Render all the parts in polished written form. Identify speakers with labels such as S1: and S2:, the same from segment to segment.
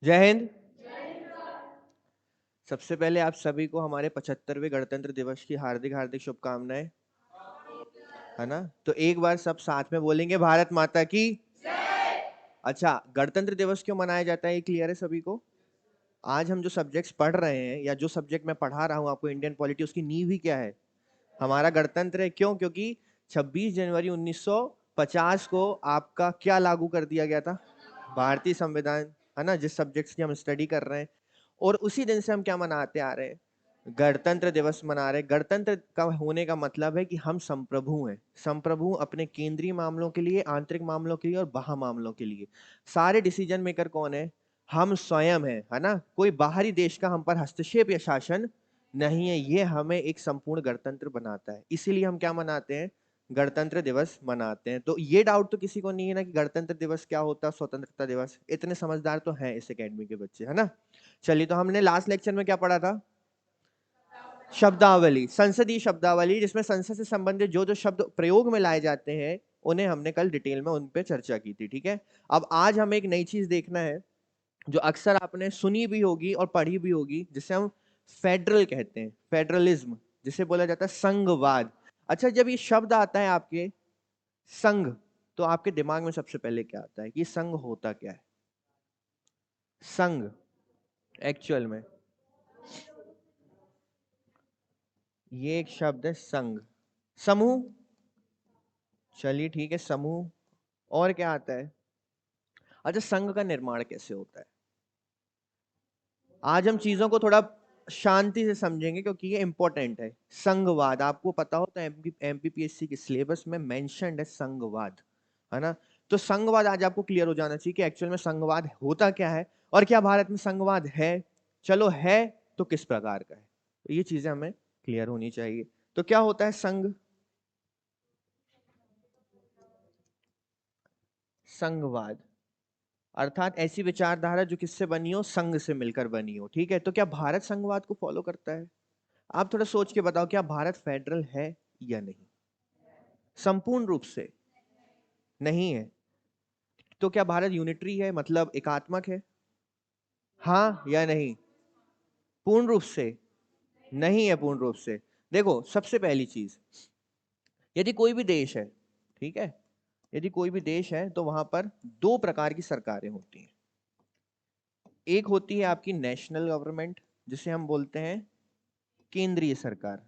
S1: जय हिंद। सबसे पहले आप सभी को हमारे 75वें गणतंत्र दिवस की हार्दिक हार्दिक शुभकामनाएं, है ना। तो एक बार सब साथ में बोलेंगे, भारत माता की। अच्छा, गणतंत्र दिवस क्यों मनाया जाता है ये क्लियर है सभी को? आज हम जो सब्जेक्ट्स पढ़ रहे हैं या जो सब्जेक्ट मैं पढ़ा रहा हूं आपको, इंडियन पॉलिटी, उसकी नींव ही क्या है? हमारा गणतंत्र है। क्यों? क्योंकि 26 जनवरी 1950 को आपका क्या लागू कर दिया गया था? भारतीय संविधान, है ना, जिस सब्जेक्ट्स की हम स्टडी कर रहे हैं। और उसी दिन से हम क्या मनाते आ रहे हैं? गणतंत्र दिवस मना रहे हैं। गणतंत्र का होने का मतलब है कि हम संप्रभु हैं। संप्रभु अपने केंद्रीय मामलों के लिए, आंतरिक मामलों के लिए और बाह्य मामलों के लिए। सारे डिसीजन मेकर कौन है? हम स्वयं हैं, है ना। कोई बाहरी देश का हम पर हस्तक्षेप या शासन नहीं है। ये हमें एक संपूर्ण गणतंत्र बनाता है। इसीलिए हम क्या मनाते हैं? गणतंत्र दिवस मनाते हैं। तो ये डाउट तो किसी को नहीं है ना कि गणतंत्र दिवस क्या होता है, स्वतंत्रता दिवस। इतने समझदार तो हैं इस एकेडमी के बच्चे, है ना। चलिए, तो हमने लास्ट लेक्चर में क्या पढ़ा था? शब्दावली, संसदीय शब्दावली, जिसमें संसद से संबंधित जो जो शब्द प्रयोग में लाए जाते हैं उन्हें हमने कल डिटेल में उन पे चर्चा की थी। ठीक है। अब आज हमें एक नई चीज देखना है जो अक्सर आपने सुनी भी होगी और पढ़ी भी होगी, जिसे हम फेडरल कहते हैं, फेडरलिज्म, जिसे बोला जाता है संघवाद। अच्छा, जब ये शब्द आता है आपके संघ, तो आपके दिमाग में सबसे पहले क्या आता है कि संघ होता क्या है? संघ एक्चुअल में ये एक शब्द है, संघ, समूह। चलिए ठीक है, समूह। और क्या आता है? अच्छा, संघ का निर्माण कैसे होता है? आज हम चीजों को थोड़ा शांति से समझेंगे क्योंकि ये इंपॉर्टेंट है। संघवाद आपको पता हो तो एमपीपीएससी के सिलेबस में मेंशन्ड है संघवाद, है ना। तो संघवाद आज आपको क्लियर हो जाना चाहिए कि एक्चुअल में संघवाद होता क्या है और क्या भारत में संघवाद है। चलो है, तो किस प्रकार का है, तो ये चीजें हमें क्लियर होनी चाहिए। तो क्या होता है संघ? संघवाद अर्थात ऐसी विचारधारा जो किससे बनी हो? संघ से मिलकर बनी हो। ठीक है। तो क्या भारत संघवाद को फॉलो करता है? आप थोड़ा सोच के बताओ, क्या भारत फेडरल है या नहीं? संपूर्ण रूप से नहीं है। तो क्या भारत यूनिटरी है, मतलब एकात्मक है? हाँ या नहीं? पूर्ण रूप से नहीं है। पूर्ण रूप से देखो, सबसे पहली चीज, यदि कोई भी देश है, ठीक है, यदि कोई भी देश है तो वहां पर दो प्रकार की सरकारें होती हैं। एक होती है आपकी नेशनल गवर्नमेंट, जिसे हम बोलते हैं केंद्रीय सरकार,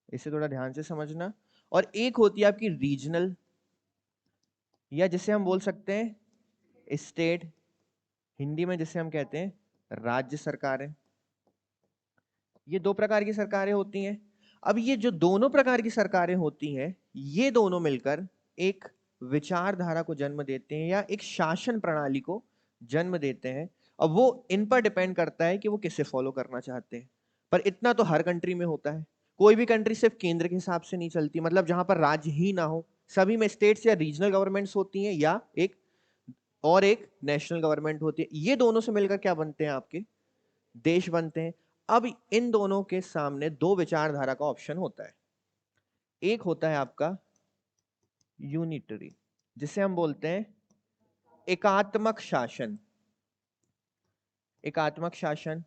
S1: इसे थोड़ा ध्यान से समझना। और एक होती है आपकी रीजनल, या जिसे हम बोल सकते हैं स्टेट, हिंदी में जिसे हम कहते हैं राज्य सरकारें। ये दो प्रकार की सरकारें होती हैं। अब ये जो दोनों प्रकार की सरकारें होती हैं, ये दोनों मिलकर एक विचारधारा को जन्म देते हैं या एक शासन प्रणाली को जन्म देते हैं। अब वो इन पर डिपेंड करता है कि वो किसे फॉलो करना चाहते हैं। पर इतना तो हर कंट्री में होता है। कोई भी कंट्री सिर्फ केंद्र के हिसाब से नहीं चलती, मतलब जहां पर राज्य ही ना हो, सभी में स्टेट्स या रीजनल गवर्नमेंट्स होती हैं या एक नेशनल गवर्नमेंट होती है। ये दोनों से मिलकर क्या बनते हैं? आपके देश बनते हैं। अब इन दोनों के सामने दो विचारधारा का ऑप्शन होता है। एक होता है आपका यूनिटरी, जिसे हम बोलते हैं एकात्मक शासन, एकात्मक शासन।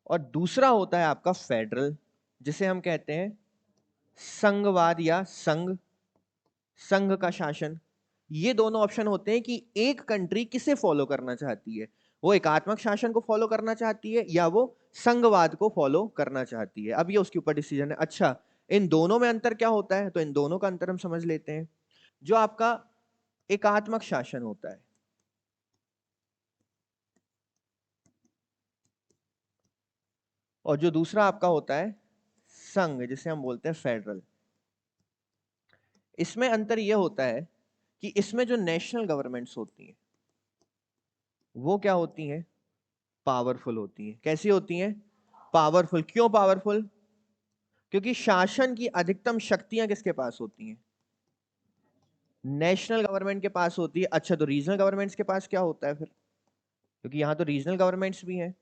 S1: और दूसरा होता है आपका फेडरल, जिसे हम कहते हैं संघवाद या संघ, संघ का शासन। ये दोनों ऑप्शन होते हैं कि एक कंट्री किसे फॉलो करना चाहती है, वो एकात्मक शासन को फॉलो करना चाहती है या वो संघवाद को फॉलो करना चाहती है। अब ये उसके ऊपर डिसीजन है। अच्छा, इन दोनों में अंतर क्या होता है? तो इन दोनों का अंतर हम समझ लेते हैं। जो आपका एकात्मक शासन होता है और जो दूसरा आपका होता है संघ, जिसे हम बोलते हैं फेडरल, इसमें अंतर यह होता है कि इसमें जो नेशनल गवर्नमेंट्स होती हैं वो क्या होती हैं? पावरफुल होती हैं। कैसी होती हैं? पावरफुल। क्यों पावरफुल? क्योंकि शासन की अधिकतम शक्तियां किसके पास होती हैं? नेशनल गवर्नमेंट के पास होती है। अच्छा, तो रीजनल गवर्नमेंट्स के पास क्या होता है फिर? क्योंकि यहां तो रीजनल गवर्नमेंट्स भी हैं,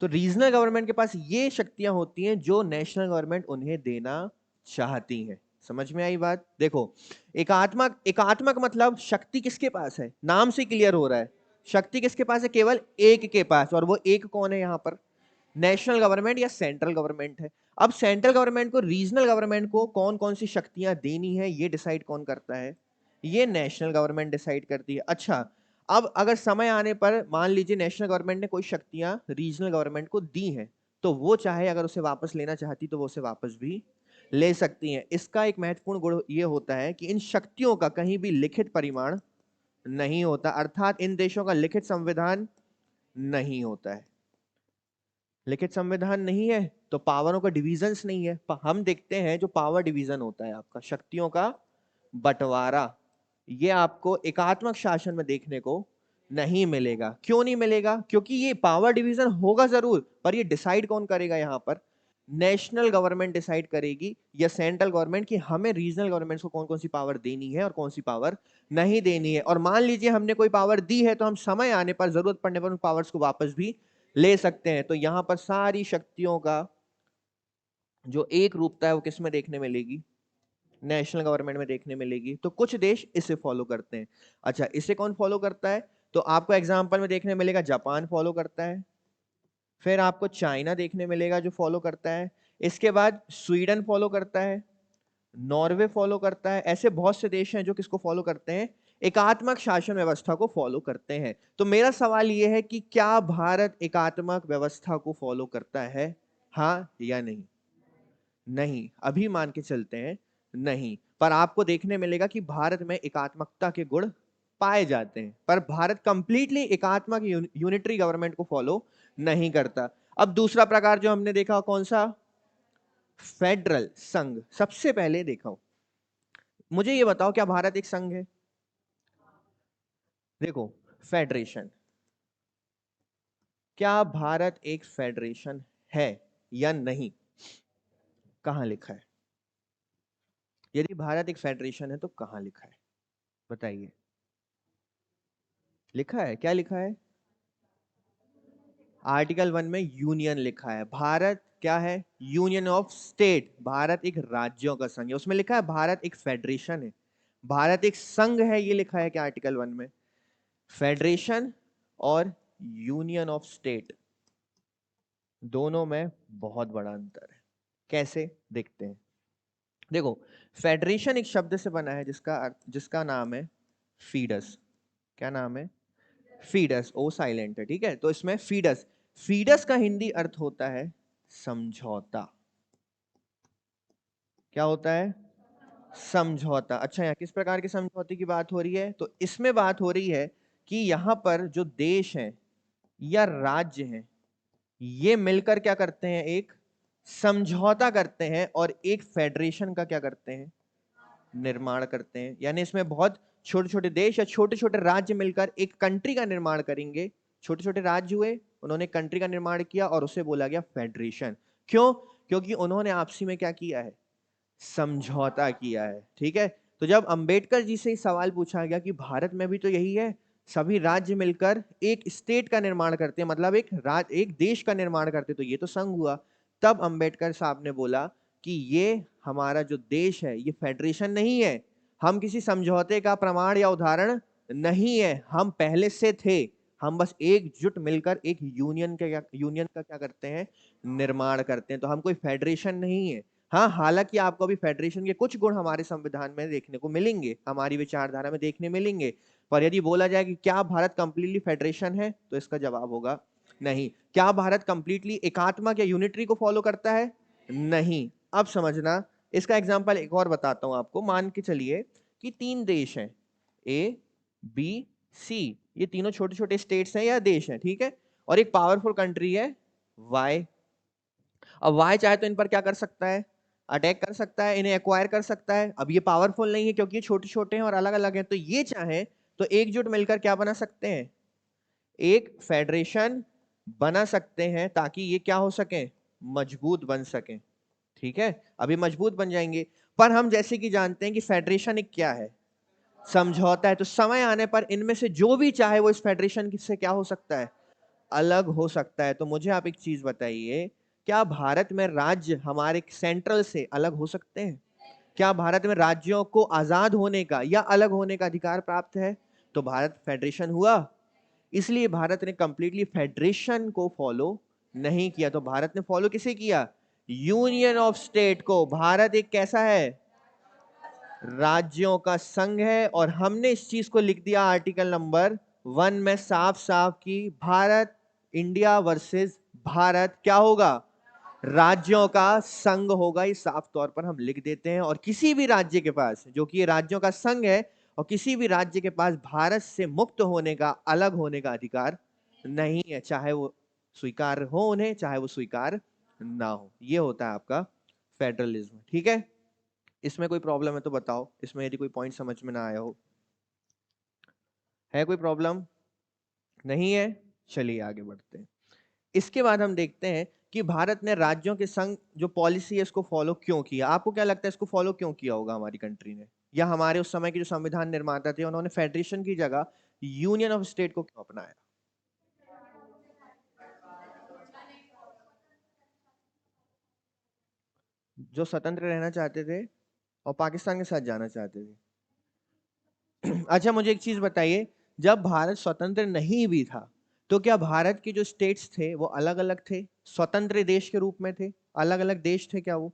S1: तो रीजनल गवर्नमेंट के पास ये शक्तियां होती हैं जो नेशनल गवर्नमेंट उन्हें देना चाहती है। समझ में आई बात? देखो, एकात्मक, एकात्मक मतलब शक्ति किसके पास है? नाम से क्लियर हो रहा है, शक्ति किसके पास है? केवल एक के पास, और वो एक कौन है यहाँ पर? नेशनल गवर्नमेंट या सेंट्रल गवर्नमेंट है। अब सेंट्रल गवर्नमेंट को रीजनल गवर्नमेंट को कौन कौन सी शक्तियां देनी है, ये डिसाइड कौन करता है? ये नेशनल गवर्नमेंट डिसाइड करती है। अच्छा, अब अगर समय आने पर मान लीजिए नेशनल गवर्नमेंट ने कोई शक्तियां रीजनल गवर्नमेंट को दी हैं, तो वो चाहे अगर उसे वापस लेना चाहती तो वो उसे वापस भी ले सकती हैं। इसका एक महत्वपूर्ण गुण ये होता है कि इन शक्तियों का कहीं भी लिखित परिमाण नहीं होता, अर्थात इन देशों का लिखित संविधान नहीं होता है। लिखित संविधान नहीं है तो पावरों का डिविजन्स नहीं है। हम देखते हैं जो पावर डिवीजन होता है आपका, शक्तियों का बंटवारा, ये आपको एकात्मक शासन में देखने को नहीं मिलेगा। क्यों नहीं मिलेगा? क्योंकि ये पावर डिवीजन होगा जरूर, पर ये डिसाइड कौन करेगा? यहाँ पर नेशनल गवर्नमेंट डिसाइड करेगी या सेंट्रल गवर्नमेंट कि हमें रीजनल गवर्नमेंट्स को कौन कौन सी पावर देनी है और कौन सी पावर नहीं देनी है। और मान लीजिए हमने कोई पावर दी है तो हम समय आने पर, जरूरत पड़ने पर उन पावर्स को वापस भी ले सकते हैं। तो यहां पर सारी शक्तियों का जो एक रूपता है वो किस में देखने मिलेगी? नेशनल गवर्नमेंट में देखने मिलेगी। तो कुछ देश इसे फॉलो करते हैं। अच्छा, इसे कौन फॉलो करता है? तो आपको एग्जांपल में देखने मिलेगा जापान फॉलो करता है, फिर आपको चाइना देखने मिलेगा जो फॉलो करता है, इसके बाद स्वीडन फॉलो करता है, नॉर्वे फॉलो करता है। ऐसे बहुत से देश हैं जो किसको फॉलो करते हैं? एकात्मक शासन व्यवस्था को फॉलो करते हैं। तो मेरा सवाल यह है कि क्या भारत एकात्मक व्यवस्था को फॉलो करता है, हाँ या नहीं? नहीं, अभी मान के चलते हैं नहीं, पर आपको देखने मिलेगा कि भारत में एकात्मकता के गुण पाए जाते हैं, पर भारत कंप्लीटली एकात्मक यूनिटरी गवर्नमेंट को फॉलो नहीं करता। अब दूसरा प्रकार जो हमने देखा कौन सा? फेडरल, संघ। सबसे पहले देखा हूं, मुझे ये बताओ क्या भारत एक संघ है? देखो, फेडरेशन, क्या भारत एक फेडरेशन है या नहीं? कहां लिखा है? यदि भारत एक फेडरेशन है तो कहां लिखा है, बताइए। लिखा है, क्या लिखा है? आर्टिकल 1 में यूनियन लिखा है। भारत क्या है? Union of state. भारत एक राज्यों का संघ है। उसमें लिखा है भारत एक फेडरेशन है, भारत एक संघ है, ये लिखा है क्या आर्टिकल 1 में? फेडरेशन और यूनियन ऑफ स्टेट, दोनों में बहुत बड़ा अंतर है। कैसे? देखते हैं। देखो, फेडरेशन एक शब्द से बना है जिसका नाम है फीडस। क्या नाम है? फीडस। ओ साइलेंट है, ठीक है। तो इसमें फीडस, फीडस का हिंदी अर्थ होता है समझौता। क्या होता है? समझौता। अच्छा, यहाँ किस प्रकार के समझौते की बात हो रही है? तो इसमें बात हो रही है कि यहाँ पर जो देश हैं या राज्य हैं, ये मिलकर क्या करते हैं? एक समझौता करते हैं और एक फेडरेशन का क्या करते हैं? निर्माण करते हैं। यानी इसमें बहुत छोटे छोटे देश या छोटे छोटे राज्य मिलकर एक कंट्री का निर्माण करेंगे। छोटे छोटे राज्य हुए, उन्होंने कंट्री का निर्माण किया और उसे बोला गया फेडरेशन। क्यों? क्योंकि उन्होंने आपसी में क्या किया है? समझौता किया है, ठीक है। तो जब अंबेडकर जी से सवाल पूछा गया कि भारत में भी तो यही है, सभी राज्य मिलकर एक स्टेट का निर्माण करते हैं, मतलब एक देश का निर्माण करते, तो ये तो संघ हुआ। तब अंबेडकर साहब ने बोला कि ये हमारा जो देश है ये फेडरेशन नहीं है, हम किसी समझौते का प्रमाण या उदाहरण नहीं है, हम पहले से थे, हम बस एकजुट मिलकर एक यूनियन का क्या करते हैं? निर्माण करते हैं। तो हम कोई फेडरेशन नहीं है। हाँ, हालांकि आपको अभी फेडरेशन के कुछ गुण हमारे संविधान में देखने को मिलेंगे, हमारी विचारधारा में देखने मिलेंगे, पर यदि बोला जाए कि क्या भारत कंप्लीटली फेडरेशन है, तो इसका जवाब होगा नहीं। क्या भारत कंप्लीटली एकात्मक या यूनिटरी को फॉलो करता है? नहीं। अब समझना, इसका एग्जांपल एक और बताता हूं आपको। मान के चलिए कि तीन देश हैं, ए, बी, सी, ये तीनों छोटे छोटे स्टेट्स हैं या देश हैं, ठीक है। और एक पावरफुल कंट्री है वाई। अब वाई चाहे तो इन पर क्या कर सकता है? अटैक कर सकता है, इन्हें एक्वायर कर सकता है। अब ये पावरफुल नहीं है क्योंकि ये छोटे छोटे हैं और अलग अलग हैं, तो ये चाहे तो एकजुट मिलकर क्या बना सकते हैं? एक फेडरेशन बना सकते हैं, ताकि ये क्या हो सके? मजबूत बन सके, ठीक है। अभी मजबूत बन जाएंगे। पर हम जैसे कि जानते हैं कि फेडरेशन एक क्या है? समझौता है। तो समय आने पर इनमें से जो भी चाहे वो इस फेडरेशन से क्या हो सकता है? अलग हो सकता है। तो मुझे आप एक चीज बताइए, क्या भारत में राज्य हमारे सेंट्रल से अलग हो सकते हैं? क्या भारत में राज्यों को आजाद होने का या अलग होने का अधिकार प्राप्त है? तो भारत फेडरेशन हुआ? इसलिए भारत ने कंप्लीटली फेडरेशन को फॉलो नहीं किया। तो भारत ने फॉलो किसे किया? यूनियन ऑफ स्टेट को। भारत एक कैसा है? राज्यों का संघ है। और हमने इस चीज को लिख दिया आर्टिकल नंबर 1 में साफ साफ की भारत, इंडिया वर्सेस भारत क्या होगा? राज्यों का संघ होगा। ये साफ तौर पर हम लिख देते हैं। और किसी भी राज्य के पास, जो कि ये राज्यों का संघ है, और किसी भी राज्य के पास भारत से मुक्त होने का, अलग होने का अधिकार नहीं है, चाहे वो स्वीकार हो उन्हें, चाहे वो स्वीकार ना हो। ये होता है आपका फेडरलिज्म। ठीक है, इसमें कोई प्रॉब्लम है तो बताओ, इसमें यदि कोई पॉइंट समझ में ना आया हो। है कोई प्रॉब्लम? नहीं है? चलिए आगे बढ़ते हैं। इसके बाद हम देखते हैं कि भारत ने राज्यों के संग जो पॉलिसी है इसको फॉलो क्यों किया। आपको क्या लगता है इसको फॉलो क्यों किया होगा हमारी कंट्री ने, या हमारे उस समय के जो संविधान निर्माता थे उन्होंने फेडरेशन की जगह यूनियन ऑफ स्टेट को क्यों अपनाया? जो स्वतंत्र रहना चाहते थे और पाकिस्तान के साथ जाना चाहते थे। अच्छा मुझे एक चीज बताइए, जब भारत स्वतंत्र नहीं भी था तो क्या भारत के जो स्टेट्स थे वो अलग अलग थे, स्वतंत्र देश के रूप में थे? अलग अलग देश थे क्या वो?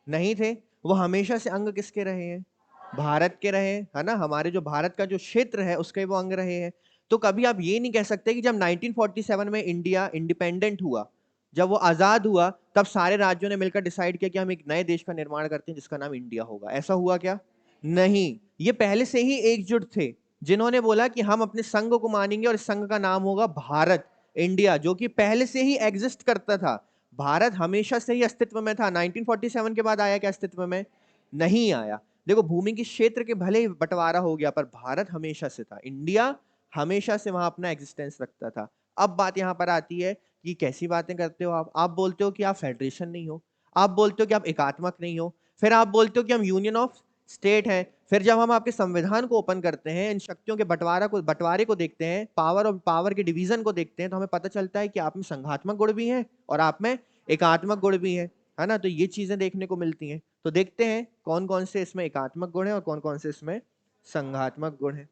S1: नहीं थे। वो हमेशा से अंग किसके रहे हैं? भारत के रहे हैं, है ना। हमारे जो भारत का जो क्षेत्र है उसके वो अंग रहे हैं। तो कभी आप ये नहीं कह सकते कि जब 1947 में इंडिया इंडिपेंडेंट हुआ, जब वो आजाद हुआ, तब सारे राज्यों ने मिलकर डिसाइड किया कि हम एक नए देश का निर्माण करते हैं जिसका नाम इंडिया होगा। ऐसा हुआ क्या? नहीं। ये पहले से ही एकजुट थे, जिन्होंने बोला कि हम अपने संघ को मानेंगे और इस संघ का नाम होगा भारत, इंडिया, जो कि पहले से ही एग्जिस्ट करता था। भारत हमेशा से ही अस्तित्व में था। 1947 के बाद आया क्या अस्तित्व में? नहीं आया। देखो भूमि के क्षेत्र के भले ही बंटवारा हो गया, पर भारत हमेशा से था। इंडिया हमेशा से वहां अपना एग्जिस्टेंस रखता था। अब बात यहां पर आती है कि कैसी बातें करते हो आप बोलते हो कि आप फेडरेशन नहीं हो, आप बोलते हो कि आप एकात्मक नहीं हो, फिर आप बोलते हो कि हम यूनियन ऑफ स्टेट है। फिर जब हम आपके संविधान को ओपन करते हैं, इन शक्तियों के बंटवारे को देखते हैं, पावर और पावर के डिवीजन को देखते हैं, तो हमें पता चलता है कि आप में संघात्मक गुण भी है और आप में एकात्मक गुण भी है ना। तो ये चीजें देखने को मिलती हैं। तो देखते हैं कौन कौन से इसमें एकात्मक गुण है और कौन कौन से इसमें संघात्मक गुण है।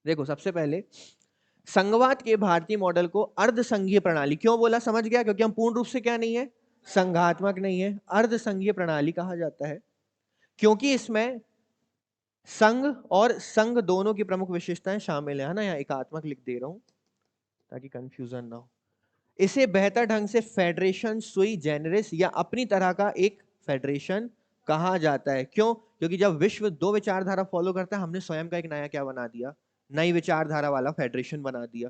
S1: देखो सबसे पहले, संघवाद के भारतीय मॉडल को अर्ध संघीय प्रणाली क्यों बोला? समझ गया, क्योंकि हम पूर्ण रूप से क्या नहीं है? संघात्मक नहीं है। अर्ध संघीय प्रणाली कहा जाता है क्योंकि इसमें संघ और संघ दोनों की प्रमुख विशेषताएं शामिल है ना। यहाँ एकात्मक लिख दे रहा हूं ताकि कंफ्यूजन ना हो। इसे बेहतर ढंग से फेडरेशन सुई जेनरिस या अपनी तरह का एक फेडरेशन कहा जाता है। क्यों? क्योंकि जब विश्व दो विचारधारा फॉलो करता है, हमने स्वयं का एक नया क्या बना दिया? नई विचारधारा वाला फेडरेशन बना दिया।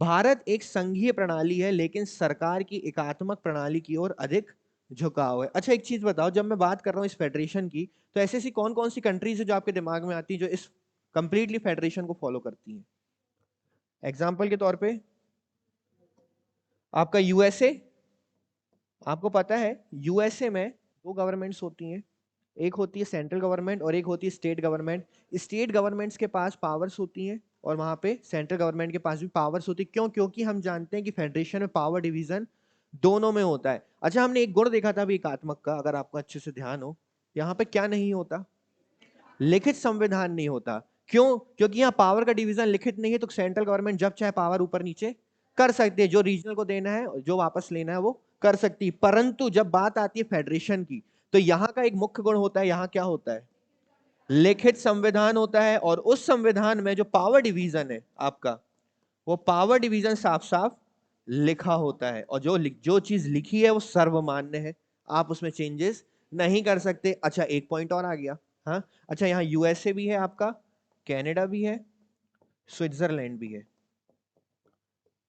S1: भारत एक संघीय प्रणाली है, लेकिन सरकार की एकात्मक प्रणाली की ओर अधिक झुकाव है। अच्छा एक चीज बताओ, जब मैं बात कर रहा हूं इस फेडरेशन की, तो ऐसी ऐसी कौन कौन सी कंट्रीज है जो आपके दिमाग में आती है जो इस कंप्लीटली फेडरेशन को फॉलो करती हैं? एग्जाम्पल के तौर पे आपका यूएसए। आपको पता है यूएसए में दो गवर्नमेंट्स होती हैं, एक होती है सेंट्रल गवर्नमेंट और एक होती है स्टेट गवर्नमेंट। स्टेट गवर्नमेंट्स के पास पावर्स होती हैं और वहां पे सेंट्रल गवर्नमेंट के पास भी पावर्स होती है। क्यों? क्योंकि हम जानते हैं कि फेडरेशन में पावर डिवीजन दोनों में होता है। अच्छा हमने एक गुण देखा था अभी एकात्मक का, अगर आपको अच्छे से ध्यान हो, यहाँ पे क्या नहीं होता? लिखित संविधान नहीं होता। क्यों? क्योंकि यहाँ पावर का डिवीजन लिखित नहीं है, तो सेंट्रल गवर्नमेंट जब चाहे पावर ऊपर नीचे कर सकती है, जो रीजनल को देना है, जो वापस लेना है वो कर सकती है। परंतु जब बात आती है फेडरेशन की, तो यहाँ का एक मुख्य गुण होता है, यहाँ क्या होता है? लिखित संविधान होता है। और उस संविधान में जो पावर डिवीजन है आपका, वो पावर डिवीजन साफ साफ लिखा होता है, और जो चीज लिखी है वो सर्वमान्य है, आप उसमें चेंजेस नहीं कर सकते। अच्छा एक पॉइंट और आ गया। हाँ अच्छा, यहाँ यूएसए भी है आपका, कनाडा भी है, स्विट्जरलैंड भी है।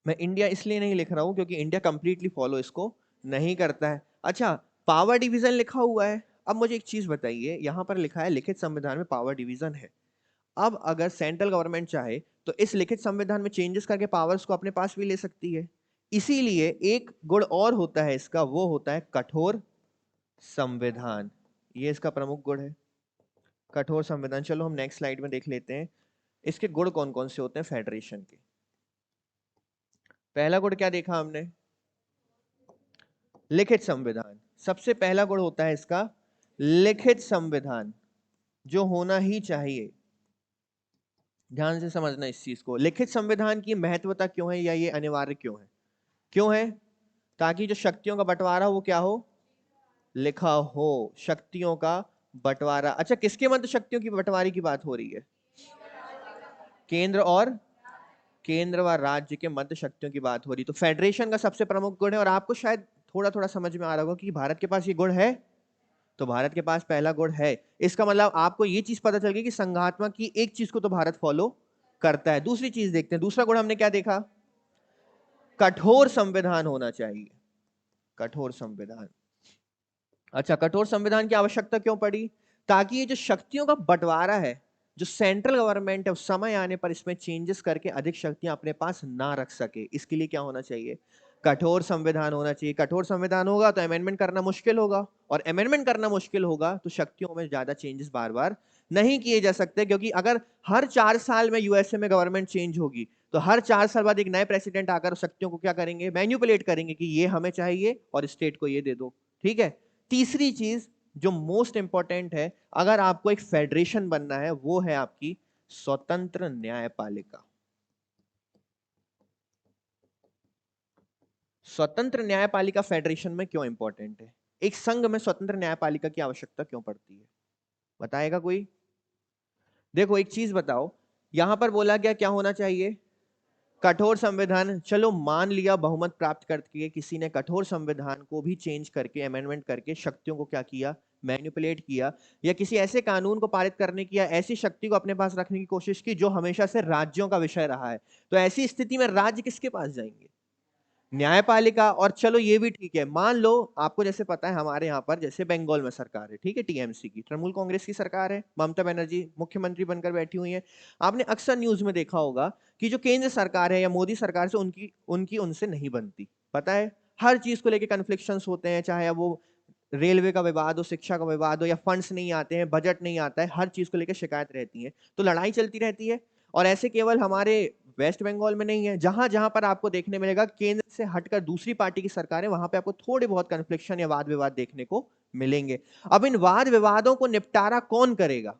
S1: मैं इंडिया इसलिए नहीं लिख रहा हूं क्योंकि इंडिया कंप्लीटली फॉलो इसको नहीं करता है। अच्छा पावर डिवीजन लिखा हुआ है। अब मुझे एक चीज बताइए, यहां पर लिखा है लिखित संविधान में पावर डिवीजन है। अब अगर सेंट्रल गवर्नमेंट चाहे तो इस लिखित संविधान में चेंजेस करके पावर्स को अपने पास भी ले सकती है। इसीलिए एक गुण और होता है इसका, वो होता है कठोर संविधान। ये इसका प्रमुख गुण है, कठोर संविधान। चलो हम नेक्स्ट स्लाइड में देख लेते हैं इसके गुण कौन कौन से होते हैं फेडरेशन के। पहला गुण क्या देखा हमने? लिखित संविधान। सबसे पहला गुण होता है इसका लिखित संविधान, जो होना ही चाहिए। ध्यान से समझना इस चीज को। लिखित संविधान की महत्वता क्यों है या ये अनिवार्य क्यों है? क्यों है? ताकि जो शक्तियों का बंटवारा हो वो क्या हो? लिखा हो। शक्तियों का बंटवारा। अच्छा, किसके मध्य शक्तियों की बंटवारे की बात हो रही है? केंद्र और केंद्र व राज्य के मध्य शक्तियों की बात हो रही। तो फेडरेशन का सबसे प्रमुख गुण है, और आपको शायद थोड़ा थोड़ा समझ में आ रहा होगा कि भारत के पास ये गुण है। तो भारत के पास पहला गुण है। इसका मतलब आपको ये चीज पता चल गई कि संघात्मक की एक चीज को तो भारत फॉलो करता है। दूसरी चीज देखते हैं, दूसरा गुण हमने क्या देखा? कठोर संविधान होना चाहिए। कठोर संविधान। अच्छा, कठोर संविधान की आवश्यकता क्यों पड़ी? ताकि ये जो शक्तियों का बंटवारा है, जो सेंट्रल गवर्नमेंट है, उस समय आने पर इसमें चेंजेस करके अधिक शक्तियां अपने पास ना रख सके। इसके लिए क्या होना चाहिए? कठोर संविधान होना चाहिए। कठोर संविधान होगा तो अमेंडमेंट करना मुश्किल होगा, और अमेंडमेंट करना मुश्किल होगा तो शक्तियों में ज्यादा चेंजेस बार बार नहीं किए जा सकते। क्योंकि अगर हर 4 साल में यूएसए में गवर्नमेंट चेंज होगी, तो हर 4 साल बाद एक नए प्रेसिडेंट आकर शक्तियों को क्या करेंगे? मैन्युपुलेट करेंगे कि ये हमें चाहिए और स्टेट को ये दे दो। ठीक है। तीसरी चीज जो मोस्ट इंपॉर्टेंट है, अगर आपको एक फेडरेशन बनना है, वो है आपकी स्वतंत्र न्यायपालिका। स्वतंत्र न्यायपालिका फेडरेशन में क्यों इंपॉर्टेंट है? एक संघ में स्वतंत्र न्यायपालिका की आवश्यकता क्यों पड़ती है? बताएगा कोई? देखो एक चीज बताओ, यहां पर बोला गया क्या होना चाहिए? कठोर संविधान। चलो मान लिया बहुमत प्राप्त करके किसी ने कठोर संविधान को भी चेंज करके, अमेंडमेंट करके शक्तियों को क्या किया? मैनिपुलेट किया, या किसी ऐसे कानून को पारित करने की या ऐसी शक्ति को अपने पास रखने की कोशिश की जो हमेशा से राज्यों का विषय रहा है। तो ऐसी स्थिति में राज्य किसके पास जाएंगे? न्यायपालिका। और चलो ये भी ठीक है, मान लो आपको जैसे पता है हमारे यहाँ पर जैसे बंगाल में सरकार है, ठीक है, टीएमसी की, तृणमूल कांग्रेस की सरकार है, ममता बनर्जी मुख्यमंत्री बनकर बैठी हुई है। आपने अक्सर न्यूज में देखा होगा कि जो केंद्र सरकार है या मोदी सरकार से उनकी उनकी उनसे नहीं बनती। पता है, हर चीज को लेकर कन्फ्लिक्शंस होते हैं, चाहे अब वो रेलवे का विवाद हो, शिक्षा का विवाद हो, या फंड्स नहीं आते हैं, बजट नहीं आता है, हर चीज को लेकर शिकायत रहती है, तो लड़ाई चलती रहती है। और ऐसे केवल हमारे वेस्ट बंगाल में नहीं है, जहां जहां पर आपको देखने मिलेगा केंद्र से हटकर दूसरी पार्टी की सरकार है, वहां पे आपको थोड़े बहुत कन्फ्लिक्शन या वाद विवाद देखने को मिलेंगे। अब इन वाद विवादों को निपटारा कौन करेगा?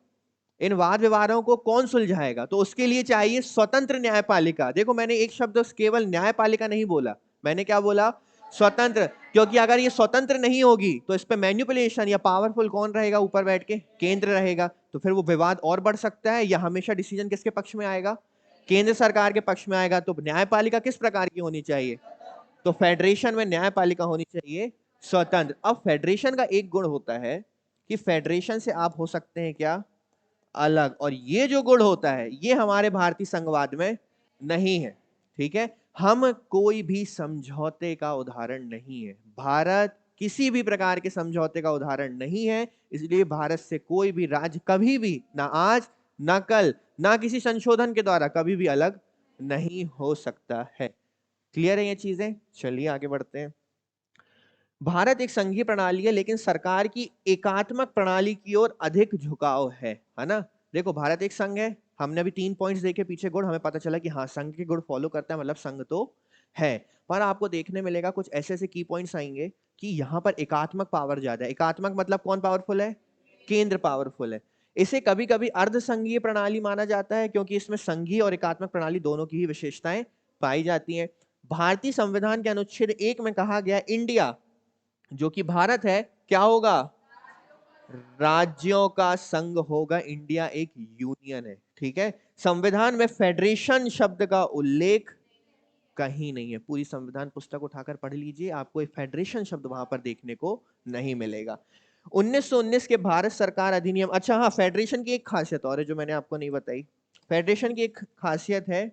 S1: इन वाद विवादों को कौन सुलझाएगा? तो उसके लिए चाहिए स्वतंत्र न्यायपालिका। देखो मैंने एक शब्द केवल न्यायपालिका नहीं बोला, मैंने क्या बोला? स्वतंत्र। क्योंकि अगर ये स्वतंत्र नहीं होगी तो इस पे मैन्युपुलेशन या पावरफुल कौन रहेगा ऊपर बैठ के? केंद्र रहेगा। तो फिर वो विवाद और बढ़ सकता है, या हमेशा डिसीजन किसके पक्ष में आएगा? केंद्र सरकार के पक्ष में आएगा। तो न्यायपालिका किस प्रकार की होनी चाहिए? तो फेडरेशन में न्यायपालिका होनी चाहिए स्वतंत्र। अब फेडरेशन का एक गुण होता है कि फेडरेशन से आप हो सकते हैं क्या? अलग। और ये जो गुण होता है ये हमारे भारतीय संघवाद में नहीं है। ठीक है, हम कोई भी समझौते का उदाहरण नहीं है। भारत किसी भी प्रकार के समझौते का उदाहरण नहीं है। इसलिए भारत से कोई भी राज्य कभी भी, ना आज ना कल ना किसी संशोधन के द्वारा, कभी भी अलग नहीं हो सकता है। क्लियर है ये चीजें? चलिए आगे बढ़ते हैं। भारत एक संघीय प्रणाली है, लेकिन सरकार की एकात्मक प्रणाली की ओर अधिक झुकाव है ना? देखो भारत एक संघ है, हमने अभी 3 पॉइंट्स देखे पीछे गुण, हमें पता चला कि हाँ संघ के गुण फॉलो करता है, मतलब संघ तो है। पर आपको देखने मिलेगा कुछ ऐसे ऐसे की पॉइंट्स आएंगे कि यहाँ पर एकात्मक पावर ज्यादा है। एकात्मक मतलब कौन पावरफुल है? केंद्र पावरफुल है। इसे कभी कभी अर्ध संघीय प्रणाली माना जाता है, क्योंकि इसमें संघीय और एकात्मक प्रणाली दोनों की ही विशेषताएं पाई जाती हैं। भारतीय संविधान के अनुच्छेद 1 में कहा गया इंडिया, जो कि भारत है, क्या होगा? राज्यों का संघ होगा। इंडिया एक यूनियन है। ठीक है, संविधान में फेडरेशन शब्द का उल्लेख कहीं नहीं है। पूरी संविधान पुस्तक उठाकर पढ़ लीजिए, आपको एक फेडरेशन शब्द वहां पर देखने को नहीं मिलेगा। 1919 के भारत सरकार अधिनियम। अच्छा हाँ, फेडरेशन की एक खासियत और है जो मैंने आपको नहीं बताई। फेडरेशन की एक खासियत है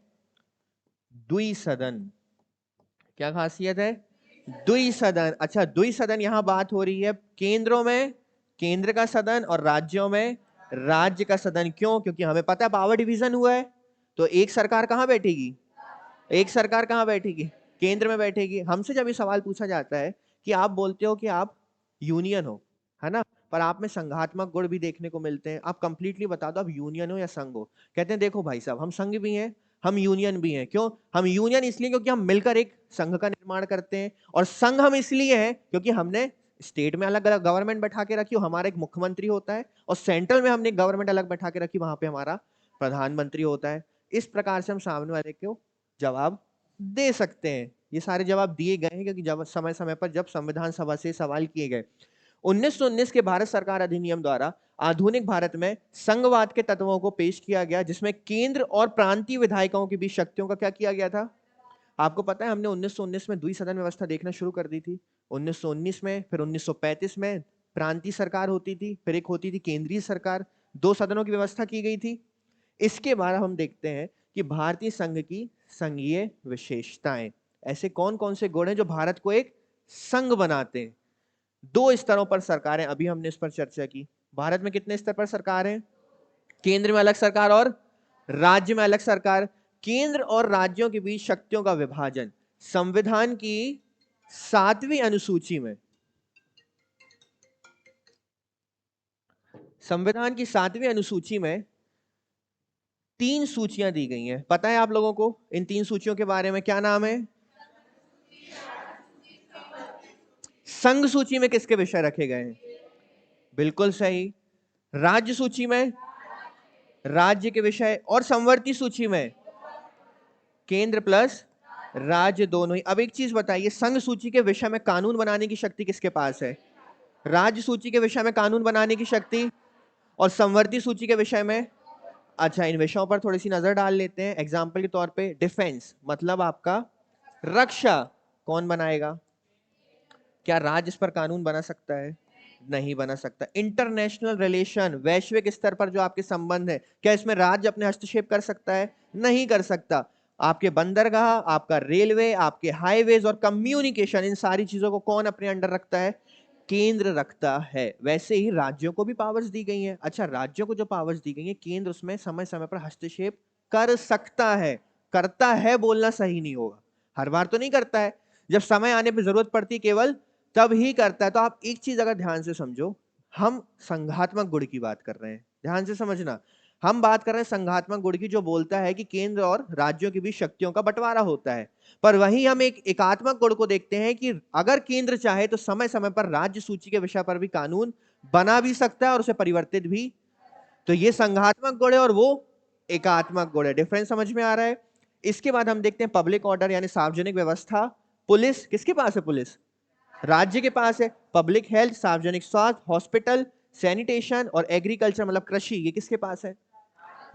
S1: द्विसदन। क्या खासियत है? द्विसदन। अच्छा, द्विसदन यहां बात हो रही है केंद्रों में केंद्र का सदन और राज्यों में राज्य का सदन। क्यों? क्योंकि हमें पता है पावर डिवीजन हुआ है, तो एक सरकार कहां बैठेगी? एक सरकार कहां बैठेगी? केंद्र में बैठेगी। हमसे जब ये सवाल पूछा जाता है कि आप बोलते हो कि आप यूनियन हो, है ना, पर आप में संघात्मक गुण भी देखने को मिलते हैं, आप कंप्लीटली बता दो आप यूनियन हो या संघ हो। कहते हैं देखो भाई साहब, हम संघ भी हैं, हम यूनियन भी हैं। क्यों? हम यूनियन इसलिए क्योंकि हम मिलकर एक संघ का निर्माण करते हैं, और संघ हम इसलिए हैं क्योंकि हमने स्टेट में अलग अलग गवर्नमेंट बैठा के रखी हो, हमारा एक मुख्यमंत्री होता है, और सेंट्रल में हमने गवर्नमेंट अलग बैठा के रखी, वहां पे हमारा प्रधानमंत्री होता है। इस प्रकार से हम सामने वाले को जवाब दे सकते हैं। ये सारे जवाब दिए गए हैं क्योंकि जब समय समय पर जब संविधान सभा से सवाल किए गए। 1919 के भारत सरकार अधिनियम द्वारा आधुनिक भारत में संघवाद के तत्वों को पेश किया गया, जिसमें केंद्र और प्रांतीय विधायकों के बीच शक्तियों का क्या किया गया था। आपको पता है हमने 1919 में द्विसदन व्यवस्था देखना शुरू कर दी थी। 1919 में, फिर 1935 में प्रांतीय सरकार होती थी, फिर एक होती थी केंद्रीय सरकार। 2 सदनों की व्यवस्था की गई थी। इसके बाद हम देखते हैं कि भारतीय संघ की संघीय विशेषताएं, ऐसे कौन कौन से गुण हैं जो भारत को एक संघ बनाते हैं। 2 स्तरों पर सरकारें, अभी हमने इस पर चर्चा की। भारत में कितने स्तर पर सरकार है? केंद्र में अलग सरकार और राज्य में अलग सरकार। केंद्र और राज्यों के बीच शक्तियों का विभाजन संविधान की 7वीं अनुसूची में, संविधान की 7वीं अनुसूची में 3 सूचियां दी गई हैं। पता है आप लोगों को इन 3 सूचियों के बारे में? क्या नाम है? संघ सूची में किसके विषय रखे गए हैं? बिल्कुल सही। राज्य सूची में राज्य के विषय, और संवर्ती सूची में केंद्र प्लस राज्य दोनों ही। अब एक चीज बताइए, संघ सूची के विषय में कानून बनाने की शक्ति किसके पास है? राज्य सूची के विषय में कानून बनाने की शक्ति, और संवर्ती सूची के विषय में। अच्छा, इन विषयों पर थोड़ी सी नजर डाल लेते हैं। एग्जाम्पल के तौर पे डिफेंस मतलब आपका रक्षा, कौन बनाएगा? क्या राज्य इस पर कानून बना सकता है? नहीं बना सकता। इंटरनेशनल रिलेशन, वैश्विक स्तर पर जो आपके संबंध है, क्या इसमें राज्य अपने हस्तक्षेप कर सकता है? नहीं कर सकता। आपके बंदरगाह, आपका रेलवे, आपके हाईवेज और कम्युनिकेशन, इन सारी चीजों को कौन अपने अंडर रखता है? केंद्र रखता है। वैसे ही राज्यों को भी पावर्स दी गई हैं। अच्छा, राज्यों को जो पावर्स दी गई हैं, केंद्र उसमें समय समय पर हस्तक्षेप कर सकता है। करता है बोलना सही नहीं होगा, हर बार तो नहीं करता है। जब समय आने पर जरूरत पड़ती केवल तब ही करता है। तो आप एक चीज अगर ध्यान से समझो, हम संघात्मक गुण की बात कर रहे हैं, ध्यान से समझना। हम बात कर रहे हैं संघात्मक गुण की, जो बोलता है कि केंद्र और राज्यों के बीच शक्तियों का बंटवारा होता है। पर वहीं हम एक एकात्मक गुण को देखते हैं कि अगर केंद्र चाहे तो समय समय पर राज्य सूची के विषय पर भी कानून बना भी सकता है और उसे परिवर्तित भी। तो ये संघात्मक गुण है और वो एकात्मक गुण है। डिफरेंस समझ में आ रहा है? इसके बाद हम देखते हैं पब्लिक ऑर्डर यानी सार्वजनिक व्यवस्था। पुलिस किसके पास है? पुलिस राज्य के पास है। पब्लिक हेल्थ, सार्वजनिक स्वास्थ्य, हॉस्पिटल, सैनिटेशन और एग्रीकल्चर मतलब कृषि, ये किसके पास है?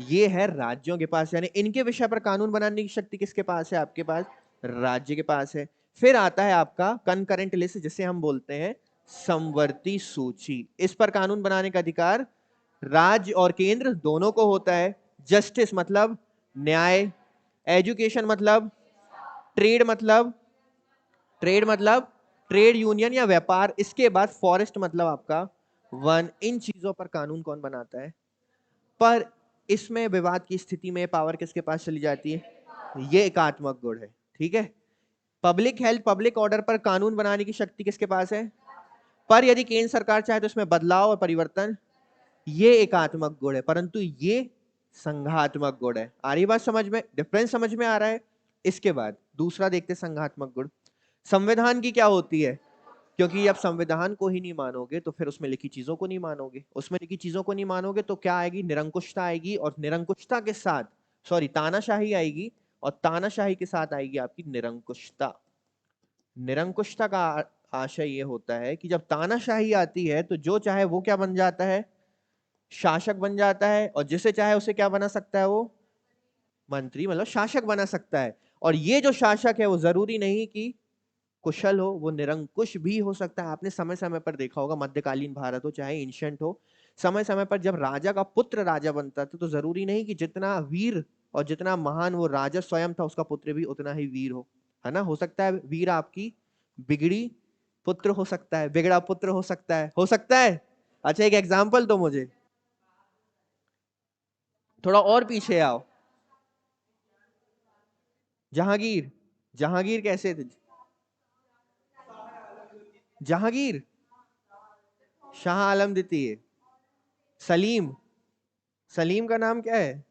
S1: ये है राज्यों के पास। यानी इनके विषय पर कानून बनाने की शक्ति किसके पास है? आपके पास, राज्य के पास है। फिर आता है आपका कंकरेंट लिस्ट, जिसे हम बोलते हैं समवर्ती सूची। इस पर कानून बनाने का अधिकार राज्य और केंद्र दोनों को होता है। जस्टिस मतलब न्याय, एजुकेशन मतलब ट्रेड मतलब ट्रेड यूनियन या व्यापार। इसके बाद फॉरेस्ट मतलब आपका वन। इन चीजों पर कानून कौन बनाता है? पर इसमें विवाद की स्थिति में पावर किसके पास चली जाती है? ये एकात्मक गुण है। ठीक है। पब्लिक हेल्थ, पब्लिक ऑर्डर पर कानून बनाने की शक्ति किसके पास है? पर यदि केंद्र सरकार चाहे तो इसमें बदलाव और परिवर्तन, ये एकात्मक गुण है। परंतु ये संघात्मक गुण है। आ रही बात समझ में? डिफरेंस समझ में आ रहा है? इसके बाद दूसरा देखते संघात्मक गुण। संविधान की क्या होती है? क्योंकि अब संविधान को ही नहीं मानोगे तो फिर उसमें लिखी चीजों को नहीं मानोगे। उसमें लिखी चीजों को नहीं मानोगे तो क्या आएगी? निरंकुशता आएगी। और निरंकुशता के साथ, सॉरी, तानाशाही आएगी। और तानाशाही के साथ आएगी आपकी निरंकुशता। निरंकुशता का आशय ये होता है कि जब तानाशाही आती है तो जो चाहे वो क्या बन जाता है? शासक बन जाता है। और जिसे चाहे उसे क्या बना सकता है? वो मंत्री मतलब शासक बना सकता है। और ये जो शासक है वो जरूरी नहीं कि कुशल हो, वो निरंकुश भी हो सकता है। आपने समय समय पर देखा होगा, मध्यकालीन भारत हो चाहे एंशियंट हो, समय समय पर जब राजा का पुत्र राजा बनता था तो जरूरी नहीं कि जितना वीर और जितना महान वो राजा स्वयं था, उसका पुत्र भी उतना ही वीर हो। है ना? हो सकता है वीर आपकी बिगड़ी पुत्र हो सकता है, बिगड़ा पुत्र हो सकता है, हो सकता है। अच्छा, एक एग्जाम्पल दो मुझे, थोड़ा और पीछे आओ। जहांगीर, जहांगीर कैसे थे? जहांगीर, शाह आलम द्वितीय, सलीम, सलीम का नाम क्या है?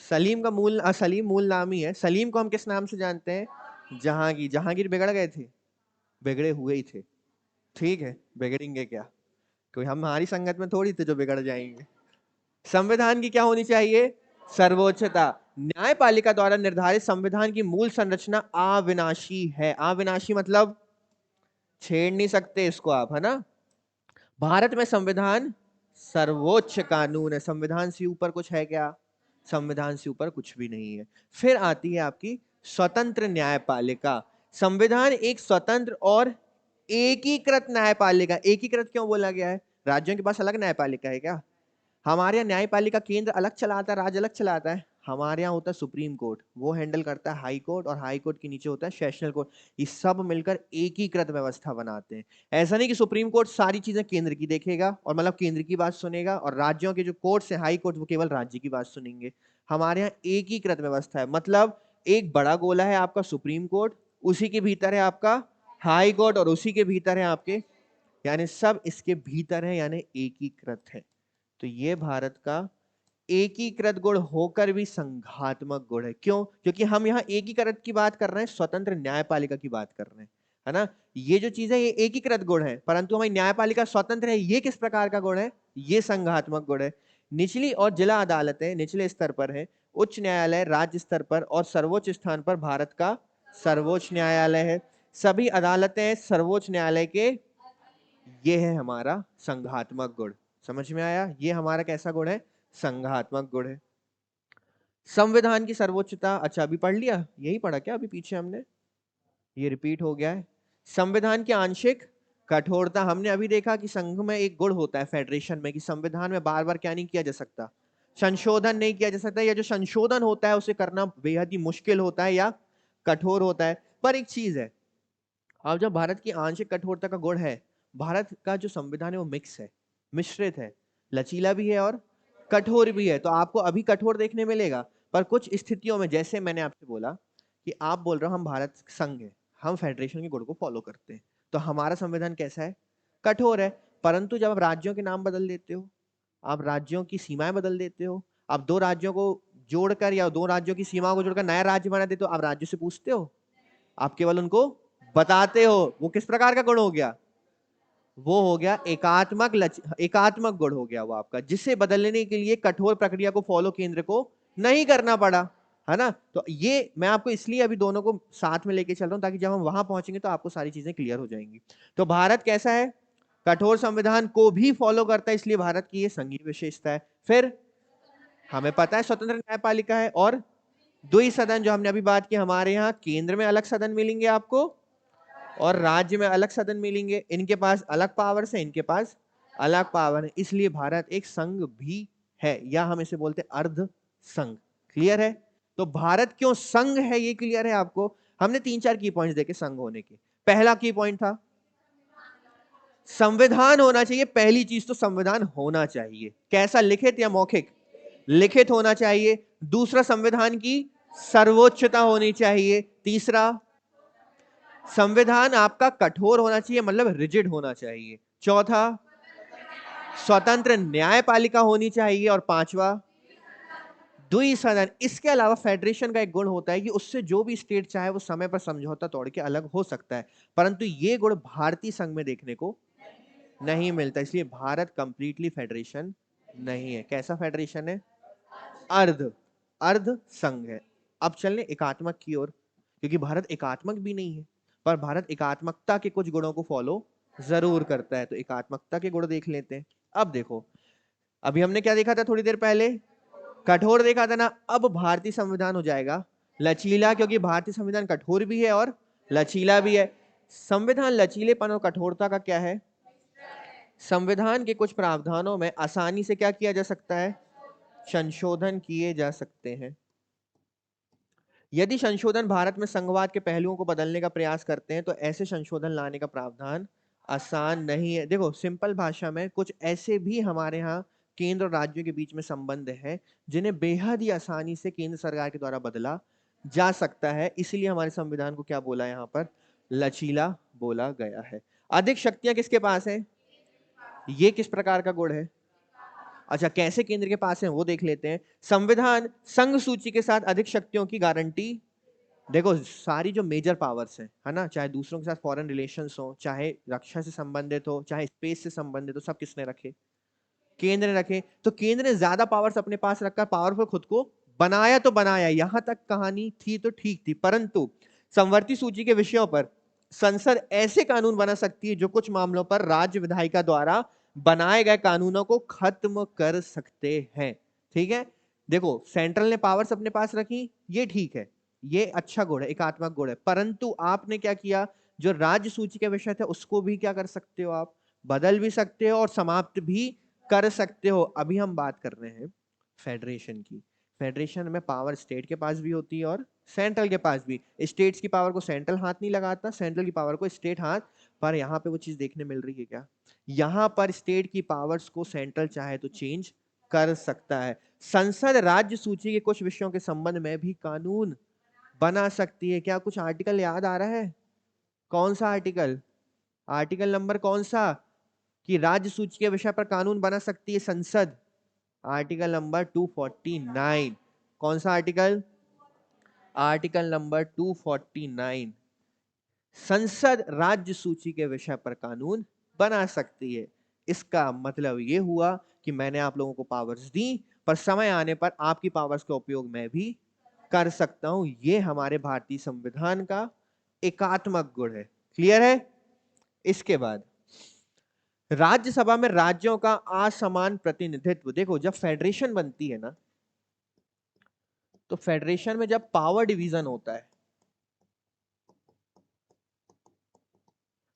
S1: सलीम का मूल सलीम मूल नाम ही है। सलीम को हम किस नाम से जानते हैं? जहांगीर। जहांगीर बिगड़ गए थे? बिगड़े हुए ही थे। ठीक है, बिगड़ेंगे क्या? कोई हम हमारी संगत में थोड़ी थे जो बिगड़ जाएंगे। संविधान की क्या होनी चाहिए? सर्वोच्चता। न्यायपालिका द्वारा निर्धारित संविधान की मूल संरचना अविनाशी है। अविनाशी मतलब छेड़ नहीं सकते इसको आप, है ना। भारत में संविधान सर्वोच्च कानून है। संविधान से ऊपर कुछ है क्या? संविधान से ऊपर कुछ भी नहीं है। फिर आती है आपकी स्वतंत्र न्यायपालिका। संविधान एक स्वतंत्र और एकीकृत न्यायपालिका। एकीकृत क्यों बोला गया है? राज्यों के पास अलग न्यायपालिका है क्या? हमारे यहाँ न्यायपालिका केंद्र अलग चलाता है, राज्य अलग चलाता है। हमारे यहाँ होता है सुप्रीम कोर्ट, वो हैंडल करता है हाई कोर्ट, और हाई कोर्ट के नीचे होता है सेशनल कोर्ट। ये सब मिलकर एकीकृत व्यवस्था बनाते हैं। ऐसा नहीं कि सुप्रीम कोर्ट सारी चीजें केंद्र की देखेगा और मतलब केंद्र की बात सुनेगा, और राज्यों के जो कोर्ट्स हैं हाई कोर्ट वो केवल राज्य की बात सुनेंगे। हमारे यहाँ एकीकृत व्यवस्था है। मतलब एक बड़ा गोला है आपका सुप्रीम कोर्ट, उसी के भीतर है आपका हाई कोर्ट, और उसी के भीतर है आपके, यानी सब इसके भीतर है, यानी एकीकृत है। तो ये भारत का एकीकृत गुण होकर भी संघात्मक गुण है। क्यों? क्योंकि हम यहाँ एकीकृत की बात कर रहे हैं, स्वतंत्र न्यायपालिका की बात कर रहे हैं, है ना। ये जो चीज है ये एकीकृत गुण है, परंतु हमारी न्यायपालिका स्वतंत्र है। ये किस प्रकार का गुण है? ये संघात्मक गुण है। निचली और जिला अदालतें निचले स्तर पर है, उच्च न्यायालय राज्य स्तर पर, और सर्वोच्च स्थान पर भारत का सर्वोच्च न्यायालय है। सभी अदालतें सर्वोच्च न्यायालय के, ये है हमारा संघात्मक गुण। समझ में आया? ये हमारा कैसा गुण है? संघात्मक गुण है। संविधान की सर्वोच्चता, अच्छा अभी पढ़ लिया, यही पढ़ा क्या अभी पीछे हमने? ये रिपीट हो गया है। संविधान की आंशिक कठोरता, हमने अभी देखा कि संघ में एक गुण होता है फेडरेशन में, कि संविधान में बार बार क्या नहीं किया जा सकता? संशोधन नहीं किया जा सकता, या जो संशोधन होता है उसे करना बेहद ही मुश्किल होता है या कठोर होता है। पर एक चीज है, अब जब भारत की आंशिक कठोरता का गुण है, भारत का जो संविधान है वो मिक्स है, मिश्रित है, लचीला भी है और कठोर भी है। तो आपको अभी कठोर देखने मिलेगा, पर कुछ स्थितियों में, जैसे मैंने आपसे बोला कि आप बोल रहे हो हम भारत संघ है, हम फेडरेशन के गुण को फॉलो करते हैं, तो हमारा संविधान कैसा है? कठोर है। परंतु जब आप राज्यों के नाम बदल देते हो, आप राज्यों की सीमाएं बदल देते हो, आप दो राज्यों को जोड़कर या दो राज्यों की सीमाओं को जोड़कर नया राज्य बना देते हो, आप राज्यों से पूछते हो? आप केवल उनको बताते हो। वो किस प्रकार का गुण हो गया? वो हो गया एकात्मक गुण हो गया वो आपका, जिसे बदलने के लिए कठोर प्रक्रिया को फॉलो केंद्र को नहीं करना पड़ा, है ना। तो ये मैं आपको इसलिए अभी दोनों को साथ में लेके चल रहा हूं, ताकि जब हम वहां पहुंचेंगे तो आपको सारी चीजें क्लियर हो जाएंगी। तो भारत कैसा है? कठोर संविधान को भी फॉलो करता है, इसलिए भारत की ये संघीय विशेषता है। फिर हमें पता है स्वतंत्र न्यायपालिका है, और द्वि सदन जो हमने अभी बात की, हमारे यहाँ केंद्र में अलग सदन मिलेंगे आपको और राज्य में अलग सदन मिलेंगे। इनके पास अलग पावर है, इनके पास अलग पावर है, इसलिए भारत एक संघ भी है, या हम इसे बोलते हैं अर्ध संघ। क्लियर है? तो भारत क्यों संघ है ये क्लियर है आपको। हमने 3-4 की पॉइंट्स देखे संघ होने के। पहला की पॉइंट था संविधान होना चाहिए। पहली चीज तो संविधान होना चाहिए, कैसा? लिखित या मौखिक? लिखित होना चाहिए। दूसरा, संविधान की सर्वोच्चता होनी चाहिए। तीसरा, संविधान आपका कठोर होना चाहिए, मतलब रिजिड होना चाहिए। चौथा, स्वतंत्र न्यायपालिका होनी चाहिए। और पांचवा, द्वि सदन। इसके अलावा फेडरेशन का एक गुण होता है कि उससे जो भी स्टेट चाहे वो समय पर समझौता तोड़ के अलग हो सकता है, परंतु ये गुण भारतीय संघ में देखने को नहीं मिलता, इसलिए भारत कंप्लीटली फेडरेशन नहीं है। कैसा फेडरेशन है? अर्ध अर्ध संघ है। अब चलने एकात्मक की ओर, क्योंकि भारत एकात्मक भी नहीं है, पर भारत एकात्मकता के कुछ गुणों को फॉलो जरूर करता है। तो एकात्मकता के गुण देख लेते हैं। अब देखो, अभी हमने क्या देखा था थोड़ी देर पहले? कठोर देखा था ना। अब भारतीय संविधान हो जाएगा लचीला, क्योंकि भारतीय संविधान कठोर भी है और लचीला भी है। संविधान लचीलेपन और कठोरता का क्या है? संविधान के कुछ प्रावधानों में आसानी से क्या किया जा सकता है? संशोधन किए जा सकते हैं। यदि संशोधन भारत में संघवाद के पहलुओं को बदलने का प्रयास करते हैं, तो ऐसे संशोधन लाने का प्रावधान आसान नहीं है। देखो, सिंपल भाषा में, कुछ ऐसे भी हमारे यहाँ केंद्र और राज्यों के बीच में संबंध है जिन्हें बेहद ही आसानी से केंद्र सरकार के द्वारा बदला जा सकता है। इसलिए हमारे संविधान को क्या बोला यहाँ पर? लचीला बोला गया है। अधिक शक्तियां किसके पास है? ये किस प्रकार का गुण है? अच्छा, कैसे केंद्र के पास है वो देख लेते हैं। संविधान संघ सूची के साथ अधिक शक्तियों की गारंटी। देखो, सारी जो मेजर पावर्स हैं, है ना, चाहे दूसरों के साथ फॉरेन रिलेशंस हो, चाहे रक्षा से संबंधित हो, चाहे स्पेस से संबंधित हो, सब किसने रखे? केंद्र ने रखे, तो केंद्र ने ज्यादा पावर्स अपने पास रखकर पावरफुल खुद को बनाया तो बनाया, यहां तक कहानी थी तो ठीक थी, परंतु समवर्ती सूची के विषयों पर संसद ऐसे कानून बना सकती है जो कुछ मामलों पर राज्य विधायिका द्वारा बनाए गए कानूनों को खत्म कर सकते हैं। ठीक है, देखो सेंट्रल ने पावर्स अपने पास रखी, ये ठीक है, ये अच्छा गुण है, एकात्मक गुण है, परंतु आपने क्या किया, जो राज्य सूची के विषय थे उसको भी क्या कर सकते हो आप, बदल भी सकते हो और समाप्त भी कर सकते हो। अभी हम बात कर रहे हैं फेडरेशन की। फेडरेशन में पावर स्टेट के पास भी होती है और सेंट्रल के पास भी। स्टेट्स की पावर को सेंट्रल हाथ नहीं लगाता, सेंट्रल की पावर को स्टेट हाथ, पर यहां पे वो चीज देखने मिल रही है क्या, यहां पर स्टेट की पावर्स को सेंट्रल चाहे तो चेंज कर सकता है। संसद राज्य सूची के कुछ विषयों के संबंध में भी कानून बना सकती है। क्या कुछ आर्टिकल याद आ रहा है, कौन सा आर्टिकल, आर्टिकल नंबर कौन सा, कि राज्य सूची के विषय पर कानून बना सकती है संसद, आर्टिकल नंबर 249। कौन सा आर्टिकल, आर्टिकल नंबर 249। संसद राज्य सूची के विषय पर कानून बना सकती है। इसका मतलब यह हुआ कि मैंने आप लोगों को पावर्स दी, पर समय आने पर आपकी पावर्स का उपयोग मैं भी कर सकता हूं। यह हमारे भारतीय संविधान का एकात्मक गुण है। क्लियर है। इसके बाद राज्यसभा में राज्यों का असमान प्रतिनिधित्व। देखो जब फेडरेशन बनती है ना, तो फेडरेशन में जब पावर डिवीजन होता है,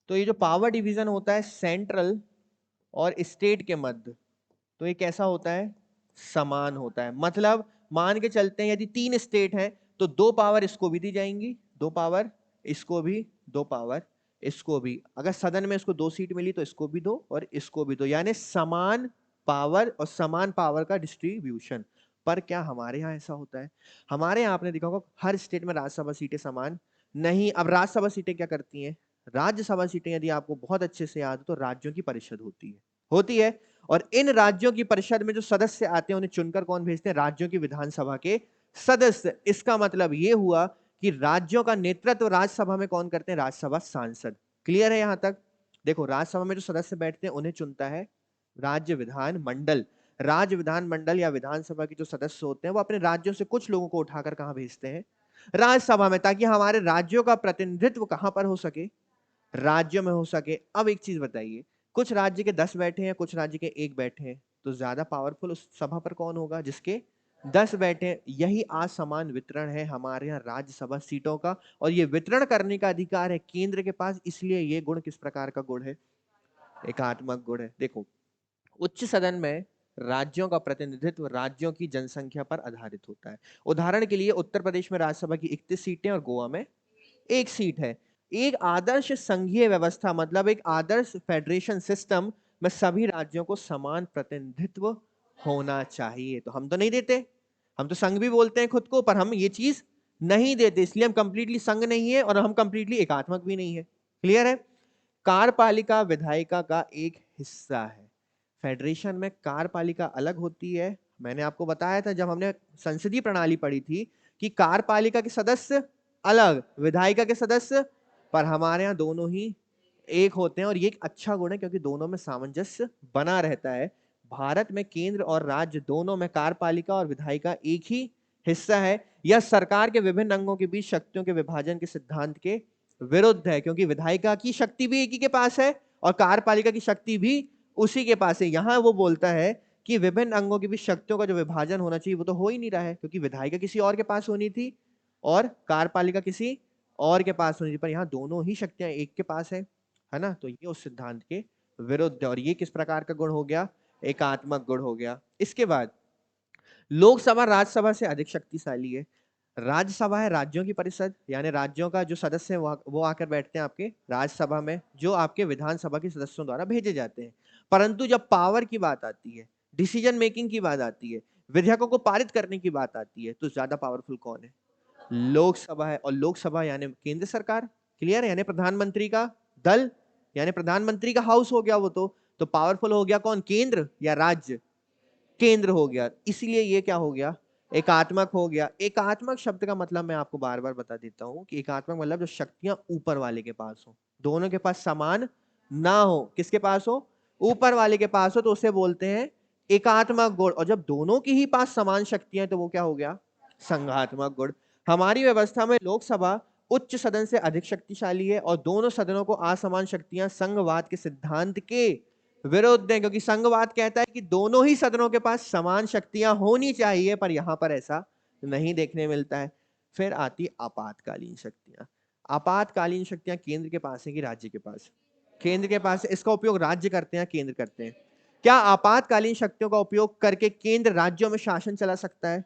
S1: तो ये जो पावर डिवीजन होता है सेंट्रल और स्टेट के मध्य, तो ये कैसा होता है, समान होता है। मतलब मान के चलते हैं यदि 3 स्टेट हैं तो 2 पावर इसको भी दी जाएंगी, 2 पावर इसको भी, 2 पावर इसको भी। अगर सदन में इसको 2 सीट मिली तो इसको भी दो और इसको भी दो, यानी समान पावर और समान पावर का डिस्ट्रीब्यूशन। पर क्या हमारे यहाँ ऐसा होता है, हमारे यहाँ आपने देखा होगा हर स्टेट में राज्यसभा सीटें समान नहीं। अब राज्यसभा सीटें क्या करती हैं, राज्यसभा सीटें यदि आपको बहुत अच्छे से याद हो तो राज्यों की परिषद होती है। और इन राज्यों की परिषद में जो सदस्य आते हैं उन्हें चुनकर कौन भेजते हैं, राज्यों की विधानसभा के सदस्य। इसका मतलब यह हुआ कि राज्यों का नेतृत्व राज्यसभा में कौन करते हैं, राज्यसभा सांसद। क्लियर है यहां तक। देखो राज्यसभा में जो सदस्य बैठते हैं उन्हें चुनता है राज्य विधान मंडल। राज्य विधान मंडल या विधानसभा के जो सदस्य होते हैं वो अपने राज्यों से कुछ लोगों को उठाकर कहां भेजते हैं, राज्यसभा में, ताकि हमारे राज्यों का प्रतिनिधित्व कहां पर हो सके, राज्यों में हो सके। अब एक चीज बताइए, कुछ राज्य के 10 बैठे हैं, कुछ राज्य के 1 बैठे हैं, तो ज्यादा पावरफुल उस सभा पर कौन होगा, जिसके 10 बैठे हैं। यही असमान वितरण है हमारे यहाँ राज्यसभा सीटों का, और ये वितरण करने का अधिकार है केंद्र के पास। इसलिए ये गुण किस प्रकार का गुण है, एकात्मक गुण है। देखो उच्च सदन में राज्यों का प्रतिनिधित्व राज्यों की जनसंख्या पर आधारित होता है। उदाहरण के लिए उत्तर प्रदेश में राज्यसभा की 31 सीटें और गोवा में 1 सीट है। एक आदर्श संघीय व्यवस्था मतलब एक आदर्श फेडरेशन सिस्टम में सभी राज्यों को समान प्रतिनिधित्व होना चाहिए। तो हम तो नहीं देते, हम तो संघ भी बोलते हैं खुद को, पर हम ये चीज नहीं देते, इसलिए हम कंप्लीटली संघ नहीं है और हम कंप्लीटली एकात्मक भी नहीं है। क्लियर है। कार्यपालिका विधायिका का एक हिस्सा है। फेडरेशन में कार्यपालिका अलग होती है। मैंने आपको बताया था जब हमने संसदीय प्रणाली पढ़ी थी कि कार्यपालिका के सदस्य अलग, विधायिका के सदस्य, पर हमारे यहाँ दोनों ही एक होते हैं। और ये एक अच्छा गुण है क्योंकि दोनों में सामंजस्य बना रहता है। भारत में केंद्र और राज्य दोनों में कार्यपालिका और विधायिका एक ही हिस्सा है। यह सरकार के विभिन्न अंगों के बीच शक्तियों के विभाजन के सिद्धांत के विरुद्ध है, क्योंकि विधायिका की शक्ति भी एक ही के पास है और कार्यपालिका की शक्ति भी उसी के पास है। यहां वो बोलता है कि विभिन्न अंगों के बीच शक्तियों का जो विभाजन होना चाहिए वो तो हो ही नहीं रहा है, क्योंकि विधायिका किसी और के पास होनी थी और कार्यपालिका किसी और के पास होनी थी, पर यहाँ दोनों ही शक्तियां एक के पास है ना। तो ये उस सिद्धांत के विरुद्ध है। और ये किस प्रकार का गुण हो गया, एकात्मक गुण हो गया। इसके बाद लोकसभा राज्यसभा से अधिक शक्तिशाली है। राज्यसभा है राज्यों की परिषद, यानी राज्यों का जो सदस्य है वो आकर बैठते हैं आपके राज्यसभा में, जो आपके विधानसभा के सदस्यों द्वारा भेजे जाते हैं। परंतु जब पावर की बात आती है, डिसीजन मेकिंग की बात आती है, विधेयकों को पारित करने की बात आती है, तो ज्यादा पावरफुल कौन है, लोकसभा है। और लोकसभा यानी केंद्र सरकार। क्लियर है, यानी प्रधानमंत्री का दल, यानी प्रधानमंत्री का हाउस हो गया वो। तो पावरफुल हो गया कौन, केंद्र या राज्य, केंद्र हो गया। इसलिए ये क्या हो गया, एकात्मक हो गया। एकात्मक शब्द का मतलब मैं आपको बार बार बता देता हूं कि एकात्मक मतलब जो शक्तियां ऊपर वाले के पास हो, दोनों के पास समान ना हो। किसके पास हो, ऊपर वाले के पास हो, तो उसे बोलते हैं एकात्मक गुण, और जब दोनों के ही पास समान शक्तियां हैं तो वो क्या हो गया? संघात्मक गुण। हमारी व्यवस्था में लोकसभा उच्च सदन से अधिक शक्तिशाली है और दोनों सदनों को असमान शक्तियां संघवाद के सिद्धांत के विरुद्ध है, क्योंकि संघवाद कहता है कि दोनों ही सदनों के पास समान शक्तियां होनी चाहिए, पर यहां पर ऐसा नहीं देखने मिलता है। फिर आती आपातकालीन शक्तियां। आपातकालीन शक्तियां केंद्र के पास है कि राज्य के पास? केंद्र के पास है। इसका उपयोग राज्य करते हैं, केंद्र करते हैं? क्या आपातकालीन शक्तियों का उपयोग करके केंद्र राज्यों में शासन चला सकता है?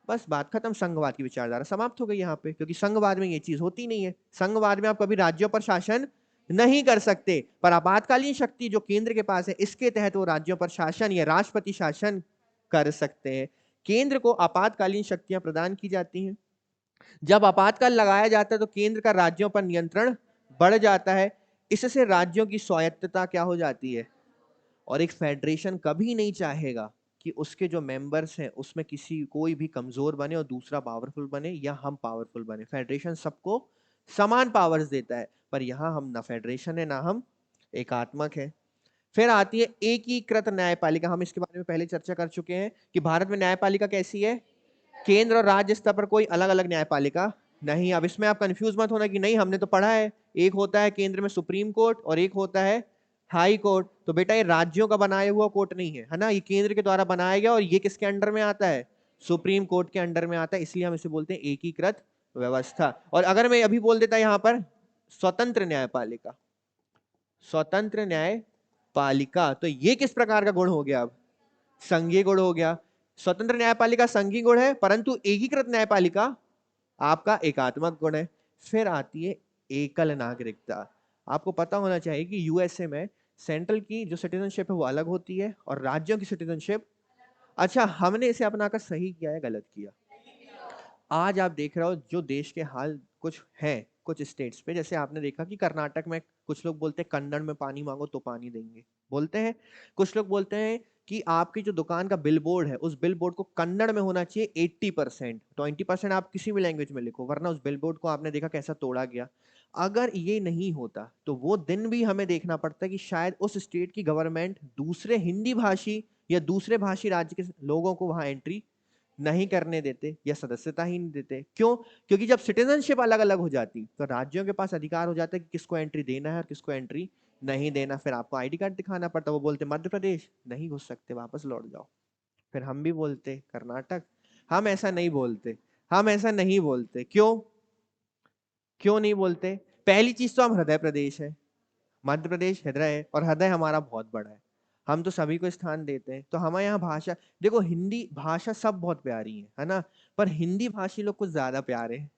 S1: बस बात खत्म, संघवाद की विचारधारा समाप्त हो गई यहाँ पे, क्योंकि संघवाद में ये चीज होती नहीं है। संघवाद में आप कभी राज्यों पर शासन नहीं कर सकते, पर आपातकालीन शक्ति जो केंद्र के पास है, इसके तहत वो राज्यों पर शासन या राष्ट्रपति शासन कर सकते हैं। केंद्र को आपातकालीन शक्तियां प्रदान की जाती हैं। जब आपातकाल लगाया जाता है तो केंद्र का राज्यों पर नियंत्रण बढ़ जाता है। इससे राज्यों की स्वायत्तता क्या हो जाती है? और एक फेडरेशन कभी नहीं चाहेगा कि उसके जो मेंबर्स हैं उसमें किसी कोई भी कमजोर बने और दूसरा पावरफुल बने या हम पावरफुल बने। फेडरेशन सबको समान पावर्स देता है, पर यहां हम ना फेडरेशन है ना हम एकात्मक है। फिर आती है एकीकृत न्यायपालिका। हम इसके बारे में पहले चर्चा कर चुके हैं कि भारत में न्यायपालिका कैसी है। केंद्र और राज्य स्तर पर कोई अलग अलग न्यायपालिका नहीं। अब इसमें आप कंफ्यूज मत होना कि नहीं हमने तो पढ़ा है, एक होता है केंद्र में सुप्रीम कोर्ट और एक होता है हाई कोर्ट। तो बेटा ये राज्यों का बनाया हुआ कोर्ट नहीं है, है ना, ये केंद्र के द्वारा बनाया गया और ये किसके अंडर में आता है? सुप्रीम कोर्ट के अंडर में आता है। इसलिए हम इसे बोलते हैं एकीकृत व्यवस्था। और अगर मैं अभी बोल देता यहां पर स्वतंत्र न्यायपालिका, स्वतंत्र न्यायपालिका, तो ये किस प्रकार का गुण हो गया? अब संघीय गुण हो गया। स्वतंत्र न्यायपालिका संघीय गुण है, परंतु एकीकृत न्यायपालिका आपका एकात्मक गुण है। फिर आती है एकल नागरिकता। आपको पता होना चाहिए कि यूएसए में सेंट्रल की जो सिटीजनशिप है वो अलग होती है और राज्यों की सिटीजनशिप। अच्छा, हमने इसे अपनाकर सही किया है गलत किया? आज आप देख रहे हो जो देश के हाल कुछ हैं कुछ स्टेट्स पे, जैसे आपने देखा कि कर्नाटक में कुछ लोग बोलते हैं कन्नड़ में पानी मांगो तो पानी देंगे, बोलते हैं। कुछ लोग बोलते हैं कि आपकी जो दुकान का बिल बोर्ड है उस बिल बोर्ड को कन्नड़ में होना चाहिए 80%, 20% आप किसी भी लैंग्वेज में लिखो, वरना उस बिल बोर्ड को आपने देखा कैसा तोड़ा गया। अगर ये नहीं होता तो वो दिन भी हमें देखना पड़ता है कि शायद उस स्टेट की गवर्नमेंट दूसरे हिंदी भाषी या दूसरे भाषी राज्य के लोगों को वहां एंट्री नहीं करने देते या सदस्यता ही नहीं देते। क्यों? क्योंकि जब सिटीजनशिप अलग अलग हो जाती तो राज्यों के पास अधिकार हो जाता है कि किसको एंट्री देना है और किसको एंट्री नहीं देना। फिर आपको आईडी कार्ड दिखाना पड़ता। वो बोलते मध्य प्रदेश नहीं घुस सकते, वापस लौट जाओ। फिर हम भी बोलते कर्नाटक, हम ऐसा नहीं बोलते, हम ऐसा नहीं बोलते। क्यों? क्यों नहीं बोलते? पहली चीज तो हम हृदय प्रदेश है, मध्य प्रदेश हृदय है और हृदय हमारा बहुत बड़ा है, हम तो सभी को स्थान देते हैं। तो हमारे यहाँ भाषा, देखो हिंदी भाषा सब बहुत प्यारी है ना, पर हिंदी भाषी लोग कुछ ज्यादा प्यारे हैं।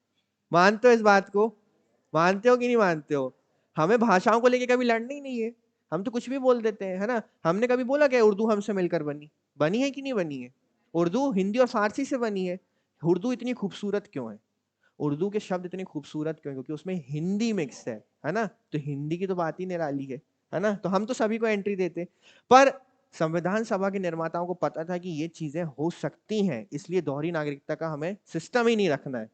S1: मानते हो इस बात को? मानते हो कि नहीं मानते हो? हमें भाषाओं को लेके कभी लड़ना ही नहीं है, हम तो कुछ भी बोल देते हैं, है ना। हमने कभी बोला क्या उर्दू हमसे मिलकर बनी? बनी है कि नहीं बनी है? उर्दू हिंदी और फारसी से बनी है। उर्दू इतनी खूबसूरत क्यों है? उर्दू के शब्द इतने खूबसूरत क्यों? क्योंकि उसमें हिंदी मिक्स है ना। तो हिंदी की तो बात ही निराली है ना। तो हम तो सभी को एंट्री देते, पर संविधान सभा के निर्माताओं को पता था कि ये चीजें हो सकती हैं, इसलिए दोहरी नागरिकता का हमें सिस्टम ही नहीं रखना है।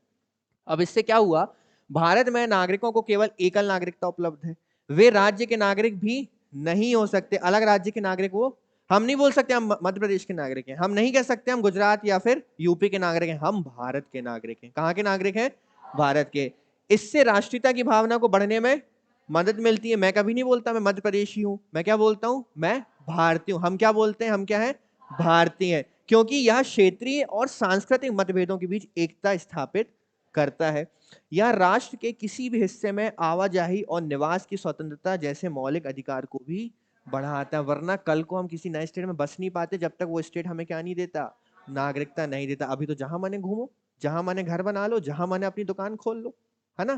S1: अब इससे क्या हुआ? भारत में नागरिकों को केवल एकल नागरिकता उपलब्ध है। वे राज्य के नागरिक भी नहीं हो सकते। अलग राज्य के नागरिक वो हम नहीं बोल सकते हम मध्य प्रदेश के नागरिक हैं, हम नहीं कह सकते हम गुजरात या फिर यूपी के नागरिक हैं, हम भारत के नागरिक हैं। कहाँ के नागरिक हैं? भारत के। इससे राष्ट्रीयता की भावना को बढ़ने में मदद मिलती है। मैं कभी नहीं बोलता मैं मध्य प्रदेशी हूं, मैं क्या बोलता हूं? मैं भारतीय हूं। हम क्या बोलते हैं? हम क्या है? भारतीय हैं। क्योंकि यह क्षेत्रीय और सांस्कृतिक मतभेदों के बीच एकता स्थापित करता है। यह राष्ट्र के किसी भी हिस्से में आवाजाही और निवास की स्वतंत्रता जैसे मौलिक अधिकार को भी बढ़ाता है। वरना कल को हम किसी नए स्टेट में बस नहीं पाते जब तक वो स्टेट हमें क्या नहीं देता? नागरिकता नहीं देता। अभी तो जहां माने घूमो, जहां माने घर बना लो, जहां माने अपनी दुकान खोल लो, है ना।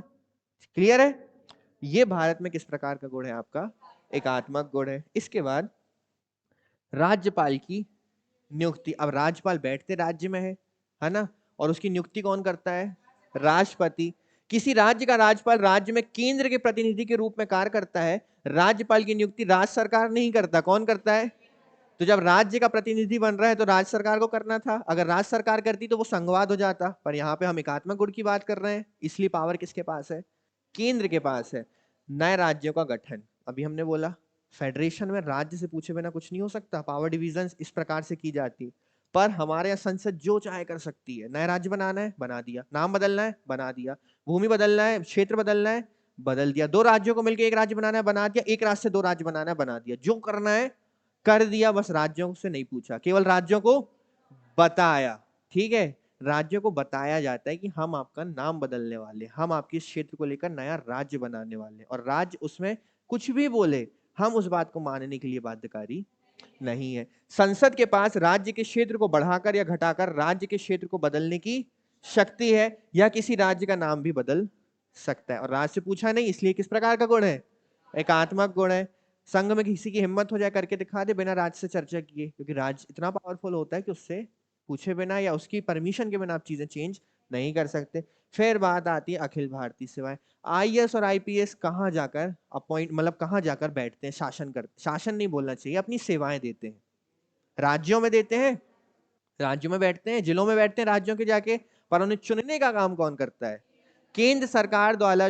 S1: क्लियर है? ये भारत में किस प्रकार का गुण है? आपका एकात्मक गुण है। इसके बाद राज्यपाल की नियुक्ति। अब राज्यपाल बैठते राज्य में है ना, और उसकी नियुक्ति कौन करता है? राष्ट्रपति। किसी राज्य का राज्यपाल राज्य में केंद्र के प्रतिनिधि के रूप में कार्य करता है। राज्यपाल की नियुक्ति राज्य सरकार नहीं करता, कौन करता है? तो जब राज्य का प्रतिनिधि बन रहा है तो राज्य सरकार को करना था। अगर राज्य सरकार करती तो वो संघवाद हो जाता, पर यहाँ पे हम एकात्मक गुण की बात कर रहे हैं, इसलिए पावर किसके पास है? केंद्र के पास है। नए राज्यों का गठन, अभी हमने बोला फेडरेशन में राज्य से पूछे बिना कुछ नहीं हो सकता, पावर डिवीजन इस प्रकार से की जाती। पर हमारे यहाँ संसद जो चाहे कर सकती है। नया राज्य बनाना है, बना दिया। नाम बदलना है, बना दिया। भूमि बदलना है, क्षेत्र बदलना है, बदल दिया। दो राज्यों को मिलकर एक राज्य बनाना है, बना दिया। एक राज्य से दो राज्य बनाना है, बना दिया। जो करना है कर दिया, बस राज्यों से नहीं पूछा, केवल राज्यों को बताया। ठीक है, राज्यों को बताया जाता है कि हम आपका नाम बदलने वाले, हम आपके इस क्षेत्र को लेकर नया राज्य बनाने वाले, और राज्य उसमें कुछ भी बोले हम उस बात को मानने के लिए बाध्यकारी नहीं है। संसद के पास राज्य के क्षेत्र को बढ़ाकर या घटाकर राज्य के क्षेत्र को बदलने की शक्ति है, या किसी राज्य का नाम भी बदल सकता है। और राज्य से पूछा नहीं, इसलिए किस प्रकार का गुण है? एकात्मक गुण है। संघ में किसी की हिम्मत हो जाए करके दिखा दे बिना राज्य से चर्चा किए, क्योंकि राज्य इतना पावरफुल होता है कि उससे पूछे बिना या उसकी परमिशन के बिना आप चीजें चेंज नहीं कर सकते। फिर बात आती है अखिल भारतीय सेवाएं। आईएएस और आईपीएस कहाँ जाकर अपॉइंट, मतलब कहाँ जाकर बैठते हैं, शासन करते, शासन नहीं बोलना चाहिए, अपनी सेवाएं देते हैं। राज्यों में देते हैं, राज्यों में बैठते हैं, जिलों में बैठते हैं राज्यों के जाके, पर उन्हें चुनने का काम कौन करता है? केंद्र सरकार द्वारा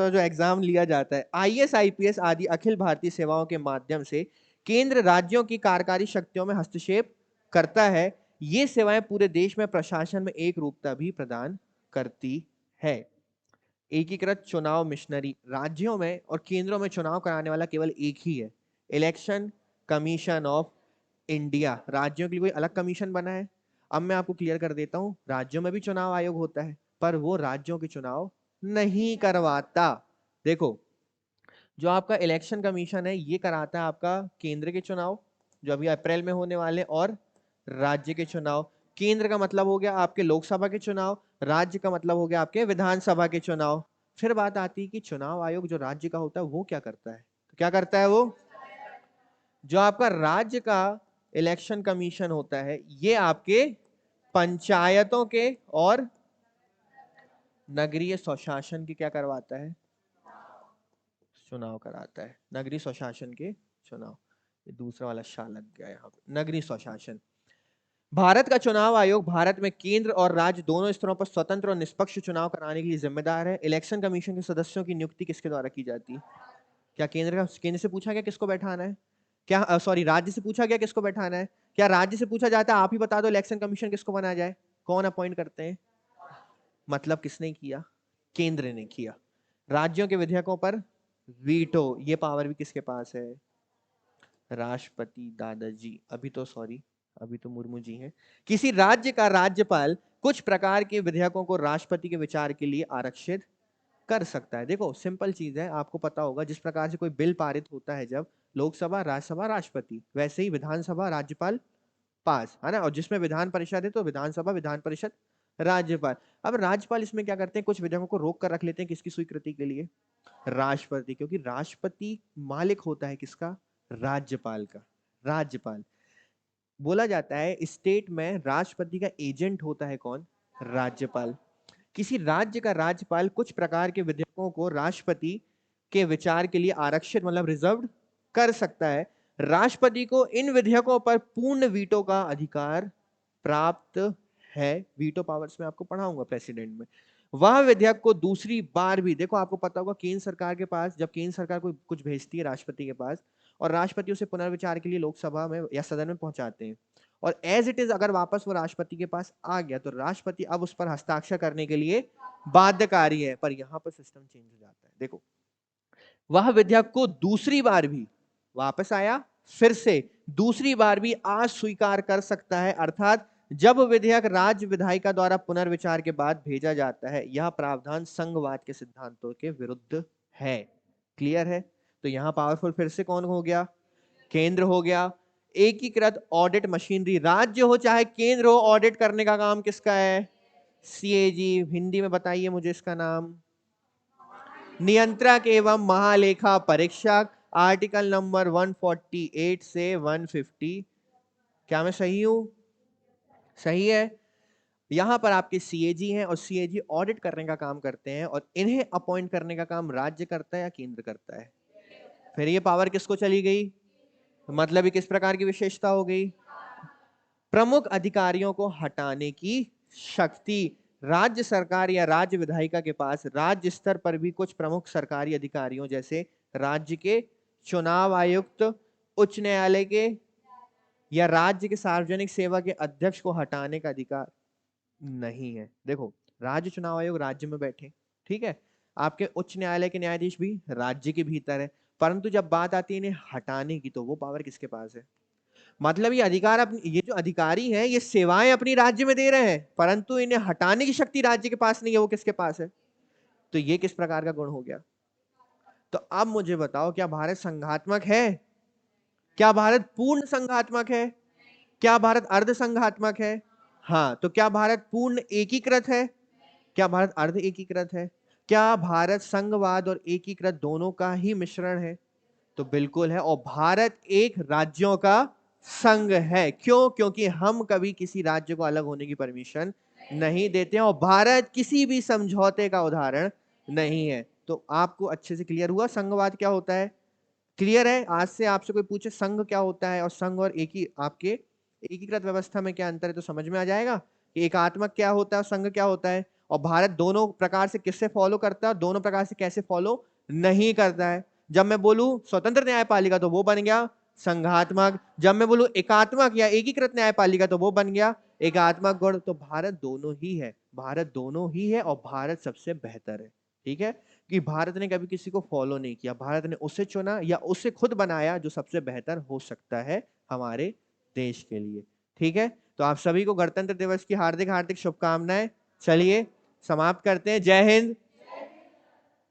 S1: जो एग्जाम लिया जाता है, आईएएस आईपीएस आदि अखिल भारतीय सेवाओं के माध्यम से केंद्र राज्यों की कार्यकारी शक्तियों में हस्तक्षेप करता है। ये सेवाएं पूरे देश में प्रशासन में एक रूपता भी प्रदान करती है। एकीकृत चुनाव मिशनरी, राज्यों में और केंद्रों में चुनाव कराने वाला केवल एक ही है, इलेक्शन कमीशन ऑफ इंडिया। राज्यों के लिए कोई अलग कमीशन बना है? अब मैं आपको क्लियर कर देता हूं, राज्यों में भी चुनाव आयोग होता है, पर वो राज्यों के चुनाव नहीं करवाता। देखो, जो आपका इलेक्शन कमीशन है ये कराता है आपका केंद्र के चुनाव जो अभी अप्रैल में होने वाले, और राज्य के चुनाव। केंद्र का मतलब हो गया आपके लोकसभा के चुनाव, राज्य का मतलब हो गया आपके विधानसभा के चुनाव। फिर बात आती है कि चुनाव आयोग जो राज्य का होता है वो क्या करता है? तो क्या करता है वो? जो आपका राज्य का इलेक्शन कमीशन होता है ये आपके पंचायतों के और नगरीय स्वशासन के क्या करवाता है? चुनाव कराता है। नगरीय स्वशासन के चुनाव, ये दूसरा वाला शाह लग गया यहाँ पे। नगरीय स्वशासन। भारत का चुनाव आयोग भारत में केंद्र और राज्य दोनों स्तरों पर स्वतंत्र और निष्पक्ष चुनाव कराने के लिए जिम्मेदार है। इलेक्शन कमीशन के सदस्यों की नियुक्ति किसके द्वारा की जाती है? क्या केंद्र से पूछा गया किसको बैठाना है? क्या सॉरी, राज्य से पूछा गया किसको बैठाना है? क्या राज्य से पूछा जाता है आप ही बता दो इलेक्शन कमीशन किसको बनाया जाए? कौन अपॉइंट करते हैं? मतलब किसने किया? केंद्र ने किया। राज्यों के विधेयकों पर वीटो, ये पावर भी किसके पास है? राष्ट्रपति दादाजी, अभी तो मुर्मू जी हैं। किसी राज्य का राज्यपाल कुछ प्रकार के विधेयकों को राष्ट्रपति के विचार के लिए आरक्षित कर सकता है। देखो सिंपल चीज है, आपको पता होगा जिस प्रकार से कोई बिल पारित होता है जब लोकसभा राज्यसभा राष्ट्रपति, वैसे ही विधानसभा राज्यपाल पास, है ना? और जिसमें विधान परिषद है तो विधानसभा विधान परिषद राज्यपाल। अब राज्यपाल इसमें क्या करते हैं, कुछ विधेयकों को रोक कर रख लेते हैं किसकी स्वीकृति के लिए? राष्ट्रपति, क्योंकि राष्ट्रपति मालिक होता है किसका? राज्यपाल का। राज्यपाल, बोला जाता है स्टेट में राष्ट्रपति का एजेंट होता है कौन? राज्यपाल। किसी राज्य का राज्यपाल कुछ प्रकार के विधेयकों को राष्ट्रपति के विचार के लिए आरक्षित मतलब रिजर्व्ड कर सकता है। राष्ट्रपति को इन विधेयकों पर पूर्ण वीटो का अधिकार प्राप्त है। वीटो पावर्स में आपको पढ़ाऊंगा प्रेसिडेंट में। वह विधेयक को दूसरी बार भी, देखो आपको पता होगा केंद्र सरकार के पास, जब केंद्र सरकार कोई कुछ भेजती है राष्ट्रपति के पास और राष्ट्रपति उसे पुनर्विचार के लिए लोकसभा में या सदन में पहुंचाते हैं, और एज इट इज अगर वापस वो राष्ट्रपति के पास आ गया तो राष्ट्रपति अब उस पर हस्ताक्षर करने के लिए बाध्यकारी है। पर यहां पर सिस्टम चेंज हो जाता है। देखो, वह विधेयक को दूसरी बार भी वापस आया, फिर से दूसरी बार भी अस्वीकार कर सकता है। अर्थात जब विधेयक राज्य विधायिका द्वारा पुनर्विचार के बाद भेजा जाता है, यह प्रावधान संघवाद के सिद्धांतों के विरुद्ध है। क्लियर है? तो यहां पावरफुल फिर से कौन हो गया? केंद्र हो गया। एकीकृत ऑडिट मशीनरी, राज्य हो चाहे केंद्र हो, ऑडिट करने का काम किसका है? सीएजी। हिंदी में बताइए मुझे इसका नाम। नियंत्रक एवं महालेखा परीक्षक। आर्टिकल नंबर 148 से 150। क्या मैं सही हूं? सही है। यहां पर आपके सीएजी हैं और सीएजी ऑडिट करने का काम करते हैं, और इन्हें अपॉइंट करने का काम राज्य करता है या केंद्र करता है? फिर ये पावर किसको चली गई? मतलब ये किस प्रकार की विशेषता हो गई? प्रमुख अधिकारियों को हटाने की शक्ति राज्य सरकार या राज्य विधायिका के पास राज्य स्तर पर भी कुछ प्रमुख सरकारी अधिकारियों जैसे राज्य के चुनाव आयुक्त उच्च न्यायालय के या राज्य के सार्वजनिक सेवा के अध्यक्ष को हटाने का अधिकार नहीं है। देखो, राज्य चुनाव आयोग राज्य में बैठे, ठीक है, आपके उच्च न्यायालय के न्यायाधीश भी राज्य के भीतर है, परंतु जब बात आती है इन्हें हटाने की तो वो पावर किसके पास है? मतलब ये अधिकार अपनी, ये जो अधिकारी हैं ये सेवाएं अपनी राज्य में दे रहे हैं, परंतु इन्हें हटाने की शक्ति राज्य के पास नहीं है, वो किसके पास है? तो ये किस प्रकार का गुण हो गया? तो अब मुझे बताओ, क्या भारत संघात्मक है? क्या भारत पूर्ण संघात्मक है? क्या भारत अर्ध संघात्मक है? हाँ, तो क्या भारत पूर्ण एकीकृत है? क्या भारत अर्ध एकीकृत है? क्या भारत संघवाद और एकीकृत दोनों का ही मिश्रण है? तो बिल्कुल है। और भारत एक राज्यों का संघ है। क्यों? क्योंकि हम कभी किसी राज्य को अलग होने की परमिशन नहीं देते हैं, और भारत किसी भी समझौते का उदाहरण नहीं है। तो आपको अच्छे से क्लियर हुआ संघवाद क्या होता है? क्लियर है? आज से आपसे कोई पूछे संघ क्या होता है और संघ और आपके एकीकृत व्यवस्था में क्या अंतर है, तो समझ में आ जाएगा कि एकात्मक क्या होता है और संघ क्या होता है, और भारत दोनों प्रकार से किससे फॉलो करता है और दोनों प्रकार से कैसे फॉलो नहीं करता है। जब मैं बोलूं स्वतंत्र न्यायपालिका तो वो बन गया संघात्मक, जब मैं बोलूं एकात्मक या एकीकृत न्यायपालिका तो वो बन गया एकात्मक गुण। तो भारत दोनों ही है, भारत दोनों ही है, और भारत सबसे बेहतर है। ठीक है, कि भारत ने कभी किसी को फॉलो नहीं किया, भारत ने उसे चुना या उसे खुद बनाया जो सबसे बेहतर हो सकता है हमारे देश के लिए। ठीक है, तो आप सभी को गणतंत्र दिवस की हार्दिक हार्दिक शुभकामनाएं। चलिए समाप्त करते हैं। जय हिंद।